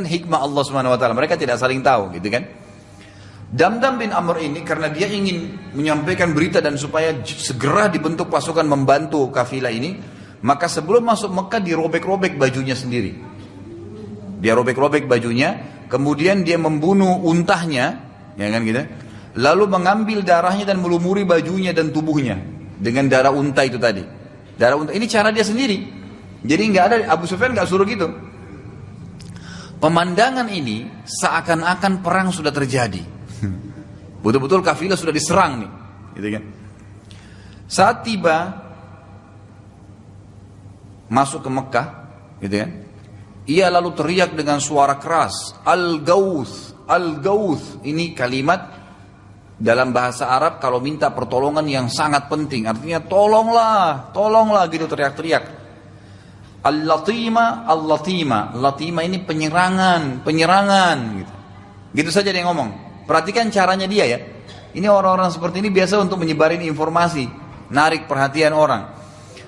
hikmah Allah Subhanahu wa taala, mereka tidak saling tahu, gitu kan? Damdam bin Amr ini karena dia ingin menyampaikan berita dan supaya segera dibentuk pasukan membantu kafilah ini, maka sebelum masuk Mekah dirobek-robek bajunya sendiri. Dia robek-robek bajunya, kemudian dia membunuh untahnya, ya kan gitu. Lalu mengambil darahnya dan melumuri bajunya dan tubuhnya dengan darah unta itu tadi. Darah unta ini cara dia sendiri. Jadi nggak ada, Abu Sufyan nggak suruh gitu. Pemandangan ini seakan-akan perang sudah terjadi. Betul-betul kafilah sudah diserang nih, gitu kan. Saat tiba masuk ke Mekah, gitu kan. Ia lalu teriak dengan suara keras, Al-Gauth, Al-Gauth. Ini kalimat dalam bahasa Arab kalau minta pertolongan yang sangat penting, artinya tolonglah, tolonglah gitu, teriak-teriak. Al-Latima, Al-Latima. Latima ini penyerangan, penyerangan gitu. Gitu saja dia ngomong. Perhatikan caranya dia ya. Ini orang-orang seperti ini biasa untuk menyebarin informasi, narik perhatian orang.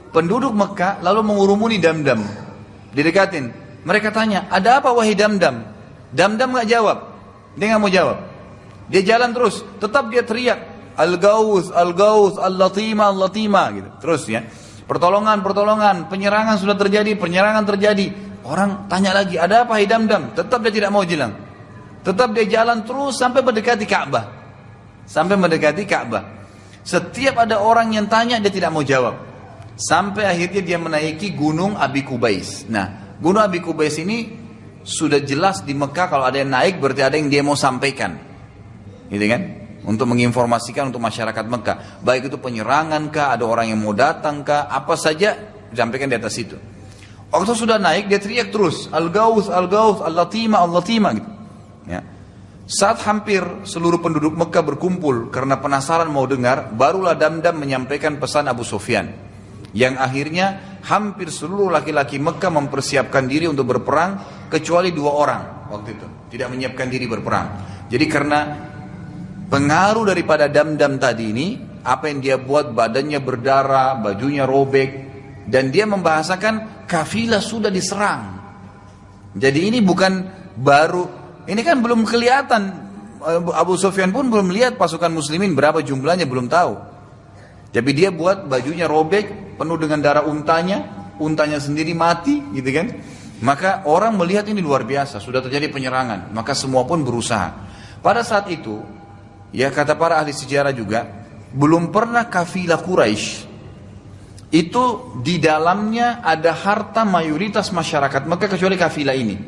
Penduduk Mekah lalu mengurumuni Damdam, didekatin. Mereka tanya, ada apa wahai Damdam? Damdam gak jawab, dia gak mau jawab. Dia jalan terus, tetap dia teriak, Al-Gauth, Al-Gauth, Al-Latima, Al-Latima gitu. Terus ya, pertolongan, pertolongan, penyerangan sudah terjadi, penyerangan terjadi. Orang tanya lagi, ada apa wahai Damdam? Tetap dia tidak mau jalan. Tetap dia jalan terus sampai mendekati Ka'bah. Sampai mendekati Ka'bah. Setiap ada orang yang tanya, dia tidak mau jawab. Sampai akhirnya dia menaiki gunung Abi Qubais. Nah, gunung Abi Qubais ini sudah jelas di Mekah kalau ada yang naik berarti ada yang dia mau sampaikan. Gitu kan? Untuk menginformasikan untuk masyarakat Mekah. Baik itu penyerangan kah, ada orang yang mau datang kah, apa saja disampaikan di atas itu. Waktu sudah naik dia teriak terus, Al-Gauth, Al-Gauth, Al-Latima, Al-Latima gitu. Ya. Saat hampir seluruh penduduk Mekah berkumpul karena penasaran mau dengar, barulah Damdam menyampaikan pesan Abu Sufyan. Yang akhirnya hampir seluruh laki-laki Mekah mempersiapkan diri untuk berperang, kecuali 2 orang waktu itu tidak menyiapkan diri berperang. Jadi karena pengaruh daripada Damdam tadi ini, apa yang dia buat, badannya berdarah, bajunya robek, dan dia membahasakan kafilah sudah diserang. Jadi ini bukan baru, ini kan belum kelihatan, Abu Sufyan pun belum lihat pasukan muslimin berapa jumlahnya, belum tahu. Tapi dia buat bajunya robek, penuh dengan darah untanya sendiri mati, gitu kan. Maka orang melihat ini luar biasa, sudah terjadi penyerangan, maka semua pun berusaha. Pada saat itu, ya kata para ahli sejarah juga, belum pernah kafilah Quraisy itu di dalamnya ada harta mayoritas masyarakat Mekah kecuali kafilah ini.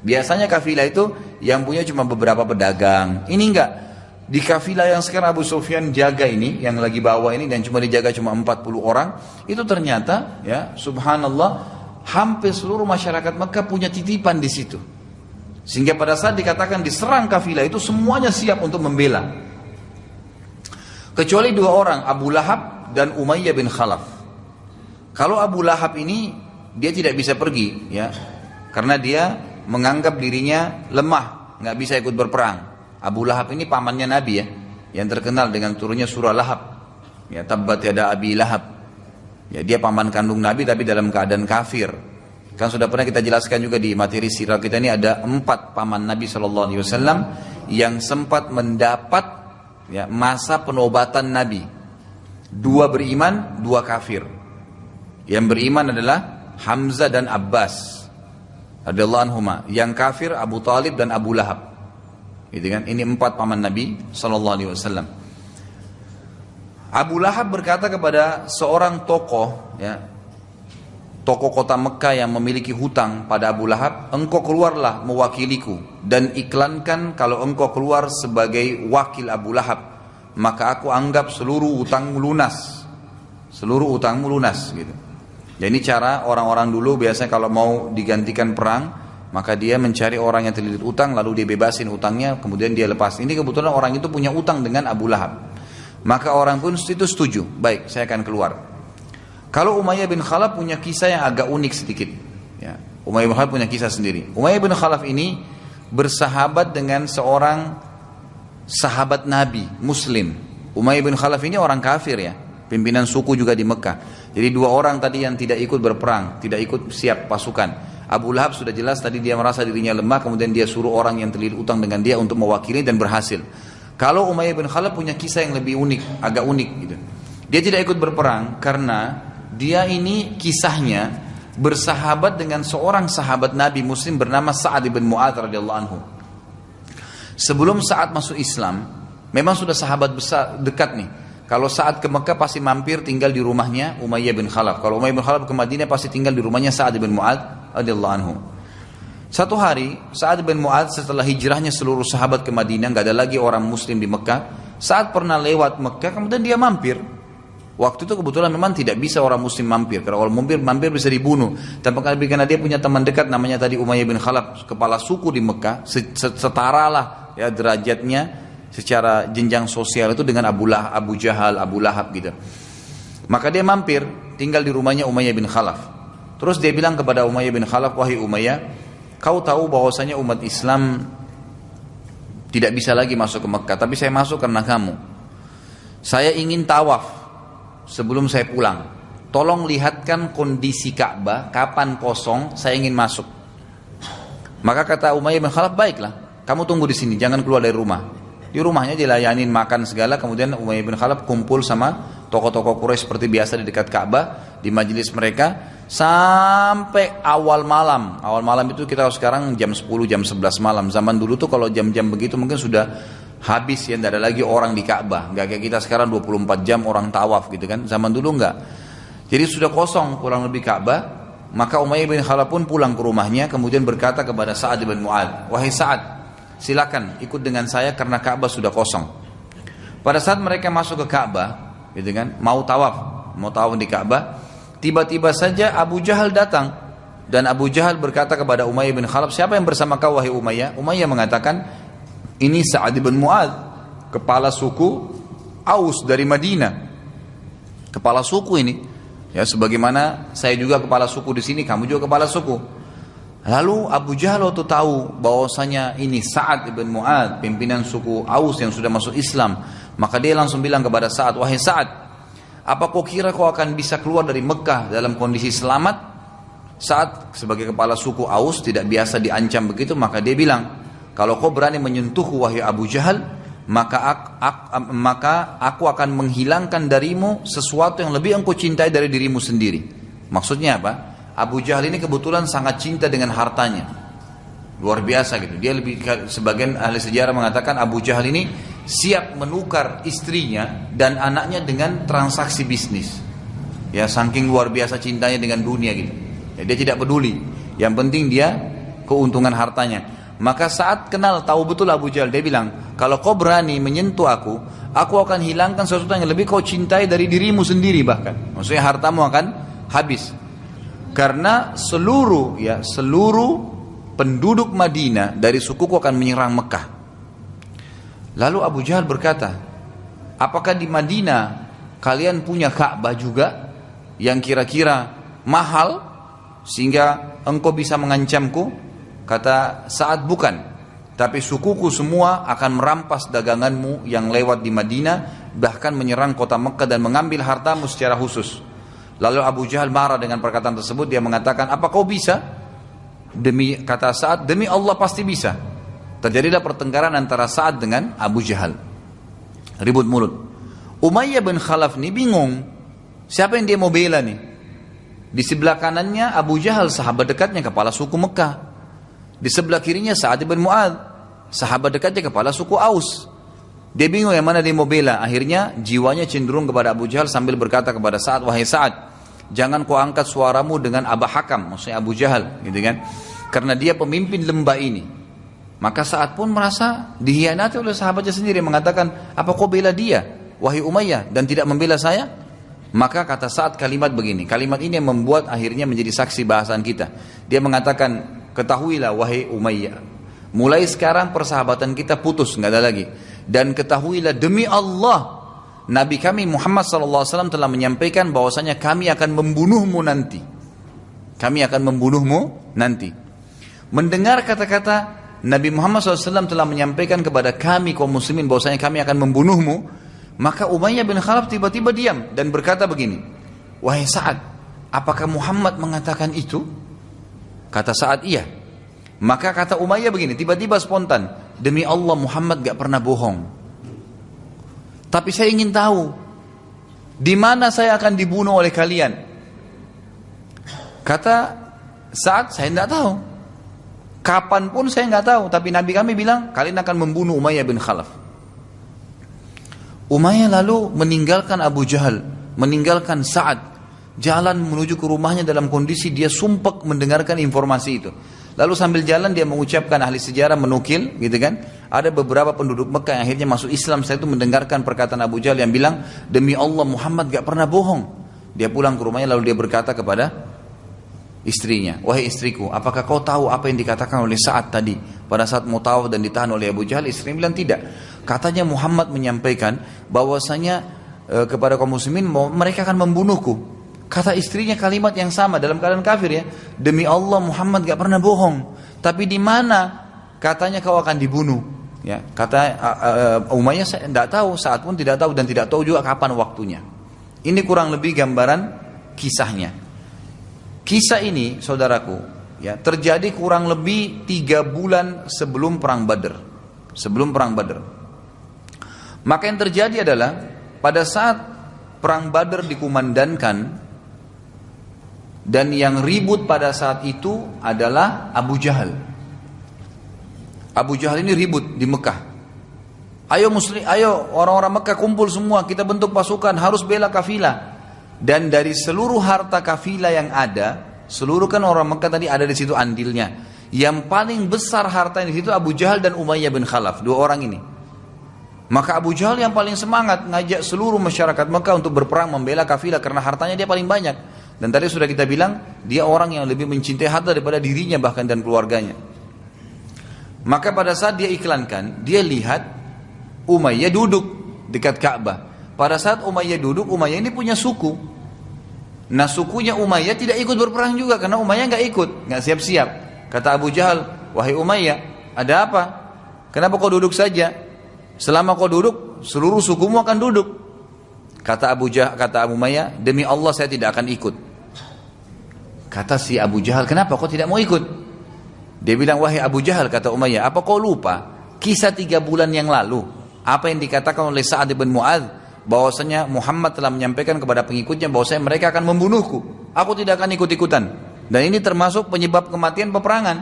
Biasanya kafilah itu yang punya cuma beberapa pedagang. Ini enggak. Di kafilah yang sekarang Abu Sufyan jaga ini, yang lagi bawa ini dan cuma dijaga cuma 40 orang, itu ternyata ya subhanallah hampir seluruh masyarakat Mekah punya titipan di situ. Sehingga pada saat dikatakan diserang kafilah itu semuanya siap untuk membela. Kecuali 2 orang, Abu Lahab dan Umayyah bin Khalaf. Kalau Abu Lahab ini dia tidak bisa pergi ya, karena dia menganggap dirinya lemah, nggak bisa ikut berperang. Abu Lahab ini pamannya Nabi ya, yang terkenal dengan turunnya surah Lahab. Ya, tabbat yada Abi Lahab. Ya, dia paman kandung Nabi tapi dalam keadaan kafir. Kan sudah pernah kita jelaskan juga di materi sirah kita ini, ada 4 paman Nabi SAW yang sempat mendapat ya, masa penobatan Nabi. 2 beriman, 2 kafir. Yang beriman adalah Hamzah dan Abbas radhiyallahu anhuma. Yang kafir Abu Talib dan Abu Lahab. Gitu kan? Ini 4 paman Nabi SAW. Abu Lahab berkata kepada seorang tokoh, ya, tokoh kota Mekah yang memiliki hutang pada Abu Lahab, engkau keluarlah mewakiliku dan iklankan kalau engkau keluar sebagai wakil Abu Lahab, maka aku anggap seluruh utangmu lunas. Seluruh utangmu lunas gitu. Jadi cara orang-orang dulu biasanya kalau mau digantikan perang, maka dia mencari orang yang terlilit utang, lalu dia bebasin utangnya, kemudian dia lepas. Ini kebetulan orang itu punya utang dengan Abu Lahab. Maka orang pun itu setuju, baik saya akan keluar. Kalau Umayyah bin Khalaf punya kisah yang agak unik sedikit. Ya, Umayyah bin Khalaf punya kisah sendiri. Umayyah bin Khalaf ini bersahabat dengan seorang sahabat Nabi, Muslim. Umayyah bin Khalaf ini orang kafir ya, pimpinan suku juga di Mekah. Jadi 2 orang tadi yang tidak ikut berperang, tidak ikut siap pasukan. Abu Lahab sudah jelas tadi dia merasa dirinya lemah, kemudian dia suruh orang yang terlilit utang dengan dia untuk mewakili dan berhasil. Kalau Umayyah bin Khalaf punya kisah yang lebih unik, agak unik gitu. Dia tidak ikut berperang karena dia ini kisahnya bersahabat dengan seorang sahabat Nabi Muslim bernama Sa'ad bin Mu'adz radhiyallahu anhu. Sebelum Sa'ad masuk Islam, memang sudah sahabat besar dekat nih. Kalau Sa'ad ke Mekah pasti mampir tinggal di rumahnya Umayyah bin Khalaf. Kalau Umayyah bin Khalaf ke Madinah pasti tinggal di rumahnya Sa'ad bin Mu'adz radhiyallahu anhu. Satu hari Sa'ad bin Mu'adz setelah hijrahnya seluruh sahabat ke Madinah, nggak ada lagi orang Muslim di Mekah. Sa'ad pernah lewat Mekah, kemudian dia mampir. Waktu itu kebetulan memang tidak bisa orang Muslim mampir, karena orang mampir bisa dibunuh. Tapi karena dia punya teman dekat namanya tadi Umayyah bin Khalaf, kepala suku di Mekah, setara lah ya derajatnya secara jenjang sosial itu dengan Abu Jahal, Abu Lahab gitu. Maka dia mampir, tinggal di rumahnya Umayyah bin Khalaf. Terus dia bilang kepada Umayyah bin Khalaf, wahai Umayyah, kau tahu bahwasanya umat Islam tidak bisa lagi masuk ke Mekah, tapi saya masuk karena kamu. Saya ingin tawaf sebelum saya pulang. Tolong lihatkan kondisi Ka'bah, kapan kosong, saya ingin masuk. Maka kata Umayyah bin Khalaf, baiklah, kamu tunggu di sini, jangan keluar dari rumah. Di rumahnya dilayanin makan segala, kemudian Umayyah bin Khalaf kumpul sama tokoh-tokoh Quraisy seperti biasa di dekat Ka'bah, di majelis mereka. Sampai awal malam. Awal malam itu kita sekarang jam 10, jam 11 malam. Zaman dulu tuh kalau jam-jam begitu mungkin sudah habis ya, tidak ada lagi orang di Ka'bah. Nggak kayak kita sekarang 24 jam orang tawaf gitu kan. Zaman dulu nggak. Jadi sudah kosong kurang lebih Ka'bah. Maka Umayyah bin Khalaf pun pulang ke rumahnya, kemudian berkata kepada Sa'ad bin Mu'adz, wahai Sa'ad, silakan ikut dengan saya karena Ka'bah sudah kosong. Pada saat mereka masuk ke Ka'bah gitu kan, mau tawaf di Ka'bah, tiba-tiba saja Abu Jahal datang, dan Abu Jahal berkata kepada Umayyah bin Khalaf, siapa yang bersama kau wahai Umayyah? Umayyah mengatakan, ini Sa'ad bin Mu'adz, kepala suku Aus dari Madinah. Kepala suku ini, ya sebagaimana saya juga kepala suku di sini, kamu juga kepala suku. Lalu Abu Jahal waktu tahu bahwasanya ini Sa'ad bin Mu'adz, pimpinan suku Aus yang sudah masuk Islam, maka dia langsung bilang kepada Sa'ad, wahai Sa'ad, apa kau kira kau akan bisa keluar dari Mekah dalam kondisi selamat? Saat sebagai kepala suku Aus tidak biasa diancam begitu, maka dia bilang, kalau kau berani menyentuhku wahai Abu Jahal, maka aku akan menghilangkan darimu sesuatu yang lebih engkau cintai dari dirimu sendiri. Maksudnya apa? Abu Jahal ini kebetulan sangat cinta dengan hartanya, luar biasa gitu. Dia lebih, sebagian ahli sejarah mengatakan Abu Jahal ini siap menukar istrinya dan anaknya dengan transaksi bisnis. Ya saking luar biasa cintanya dengan dunia gitu. Ya, dia tidak peduli. Yang penting dia keuntungan hartanya. Maka saat kenal tahu betul Abu Jahal, dia bilang, kalau kau berani menyentuh aku akan hilangkan sesuatu yang lebih kau cintai dari dirimu sendiri bahkan. Maksudnya hartamu akan habis. Karena seluruh penduduk Madinah dari sukuku akan menyerang Mekah. Lalu Abu Jahal berkata, apakah di Madinah kalian punya Ka'bah juga yang kira-kira mahal sehingga engkau bisa mengancamku? Kata Sa'ad, bukan, tapi sukuku semua akan merampas daganganmu yang lewat di Madinah, bahkan menyerang kota Mekah dan mengambil hartamu secara khusus. Lalu Abu Jahal marah dengan perkataan tersebut. Dia mengatakan, apa kau bisa? Kata Sa'ad, demi Allah pasti bisa. Terjadilah pertengkaran antara Sa'ad dengan Abu Jahal. Ribut mulut. Umayyah bin Khalaf ini bingung. Siapa yang dia mau bela nih? Di sebelah kanannya Abu Jahal, sahabat dekatnya, kepala suku Mekah. Di sebelah kirinya Sa'ad bin Mu'adz, sahabat dekatnya, kepala suku Aus. Dia bingung yang mana dia mau bela. Akhirnya jiwanya cenderung kepada Abu Jahal sambil berkata kepada Sa'ad, wahai Sa'ad, jangan kau angkat suaramu dengan Aba Hakam, maksudnya Abu Jahal, gitu kan? Karena dia pemimpin lembah ini. Maka Sa'ad pun merasa dihianati oleh sahabatnya sendiri, mengatakan, apa kau bela dia, wahai Umayyah, dan tidak membela saya? Maka kata Sa'ad kalimat begini. Kalimat ini yang membuat akhirnya menjadi saksi bahasan kita. Dia mengatakan, ketahuilah wahai Umayyah, mulai sekarang persahabatan kita putus, nggak ada lagi. Dan ketahuilah demi Allah, Nabi kami Muhammad SAW telah menyampaikan bahwasanya kami akan membunuhmu nanti. Kami akan membunuhmu nanti. Mendengar kata-kata Nabi Muhammad SAW telah menyampaikan kepada kami kaum muslimin bahwasanya kami akan membunuhmu, maka Umayyah bin Khalaf tiba-tiba diam dan berkata begini, wahai Sa'ad, apakah Muhammad mengatakan itu? Kata Sa'ad, iya. Maka kata Umayyah begini, tiba-tiba spontan, demi Allah Muhammad gak pernah bohong. Tapi saya ingin tahu, di mana saya akan dibunuh oleh kalian? Kata Sa'ad, saya tidak tahu. Kapan pun saya nggak tahu. Tapi Nabi kami bilang, kalian akan membunuh Umayyah bin Khalaf. Umayyah lalu meninggalkan Abu Jahal, meninggalkan Sa'ad, jalan menuju ke rumahnya dalam kondisi dia sumpek mendengarkan informasi itu. Lalu sambil jalan dia mengucapkan, ahli sejarah menukil, gitu kan? Ada beberapa penduduk Mekah yang akhirnya masuk Islam setelah itu mendengarkan perkataan Abu Jahal yang bilang, demi Allah Muhammad gak pernah bohong. Dia pulang ke rumahnya lalu dia berkata kepada istrinya, wahai istriku, apakah kau tahu apa yang dikatakan oleh Sa'ad tadi pada saat mau tawaf dan ditahan oleh Abu Jahal? Istrinya bilang tidak. Katanya Muhammad menyampaikan bahwasanya kepada kaum muslimin mereka akan membunuhku. Kata istrinya kalimat yang sama dalam keadaan kafir ya, demi Allah Muhammad gak pernah bohong. Tapi di mana katanya kau akan dibunuh? Ya, kata Umayyah saya tidak tahu, Sa'ad pun tidak tahu dan tidak tahu juga kapan waktunya. Ini kurang lebih gambaran kisahnya. Kisah ini, saudaraku, ya, terjadi kurang lebih 3 bulan sebelum perang Badar. Sebelum perang Badar. Maka yang terjadi adalah pada saat perang Badar dikumandangkan dan yang ribut pada saat itu adalah Abu Jahal. Abu Jahal ini ribut di Mekah. Ayo muslim, ayo orang-orang Mekah kumpul semua, kita bentuk pasukan, harus bela kafilah. Dan dari seluruh harta kafilah yang ada, seluruh kan orang Mekah tadi ada di situ andilnya. Yang paling besar harta di situ Abu Jahal dan Umayyah bin Khalaf, 2 orang ini. Maka Abu Jahal yang paling semangat ngajak seluruh masyarakat Mekah untuk berperang membela kafilah karena hartanya dia paling banyak. Dan tadi sudah kita bilang dia orang yang lebih mencintai harta daripada dirinya bahkan dan keluarganya. Maka pada saat dia iklankan, dia lihat Umayyah duduk dekat Ka'bah. Pada saat Umayyah duduk, Umayyah ini punya suku. Nah sukunya Umayyah tidak ikut berperang juga karena Umayyah nggak ikut, nggak siap-siap. Kata Abu Jahal, wahai Umayyah, ada apa? Kenapa kau duduk saja? Selama kau duduk, seluruh sukumu akan duduk. Kata kata Abu Umayyah, demi Allah saya tidak akan ikut. Kata si Abu Jahal, kenapa kau tidak mau ikut? Dia bilang, wahai Abu Jahal, kata Umayyah, apa kau lupa kisah 3 bulan yang lalu? Apa yang dikatakan oleh Sa'ad bin Mu'adz, bahwasanya Muhammad telah menyampaikan kepada pengikutnya bahwasanya mereka akan membunuhku. Aku tidak akan ikut-ikutan. Dan ini termasuk penyebab kematian peperangan.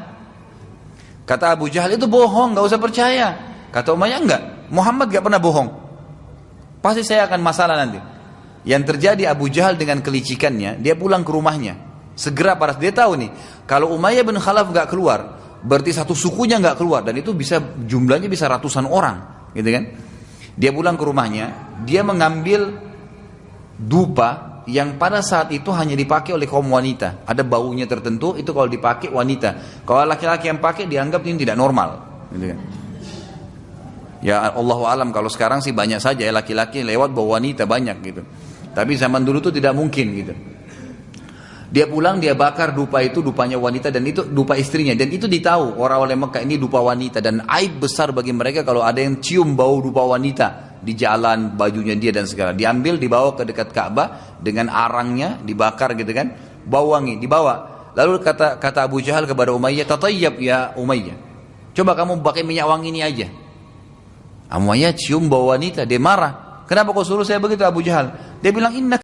Kata Abu Jahal, itu bohong, gak usah percaya. Kata Umayyah, enggak, Muhammad gak pernah bohong. Pasti saya akan masalah nanti. Yang terjadi Abu Jahal dengan kelicikannya, dia pulang ke rumahnya. Segera pada dia tahu nih, kalau Umayyah bin Khalaf gak keluar, berarti satu sukunya gak keluar. Dan itu bisa jumlahnya bisa ratusan orang, gitu kan? Dia pulang ke rumahnya, dia mengambil dupa yang pada saat itu hanya dipakai oleh kaum wanita. Ada baunya tertentu, itu kalau dipakai wanita. Kalau laki-laki yang pakai dianggap ini tidak normal, gitu kan? Ya Allahu alam, kalau sekarang sih banyak saja ya laki-laki lewat bawa wanita banyak gitu. Tapi zaman dulu tuh tidak mungkin gitu. Dia pulang, dia bakar dupa itu, dupanya wanita dan itu dupa istrinya. Dan itu ditahu orang oleh Mekah, ini dupa wanita. Dan aib besar bagi mereka kalau ada yang cium bau dupa wanita di jalan, bajunya dia dan segala. Diambil, dibawa ke dekat Ka'bah dengan arangnya, dibakar gitu kan, bau wangi, dibawa. Lalu kata Abu Jahal kepada Umayyah, "Tatayyab ya Umayyah. Coba kamu pakai minyak wangi ini aja." Umayyah cium bau wanita, dia marah. "Kenapa kau suruh saya begitu Abu Jahal?" Dia bilang, "Inna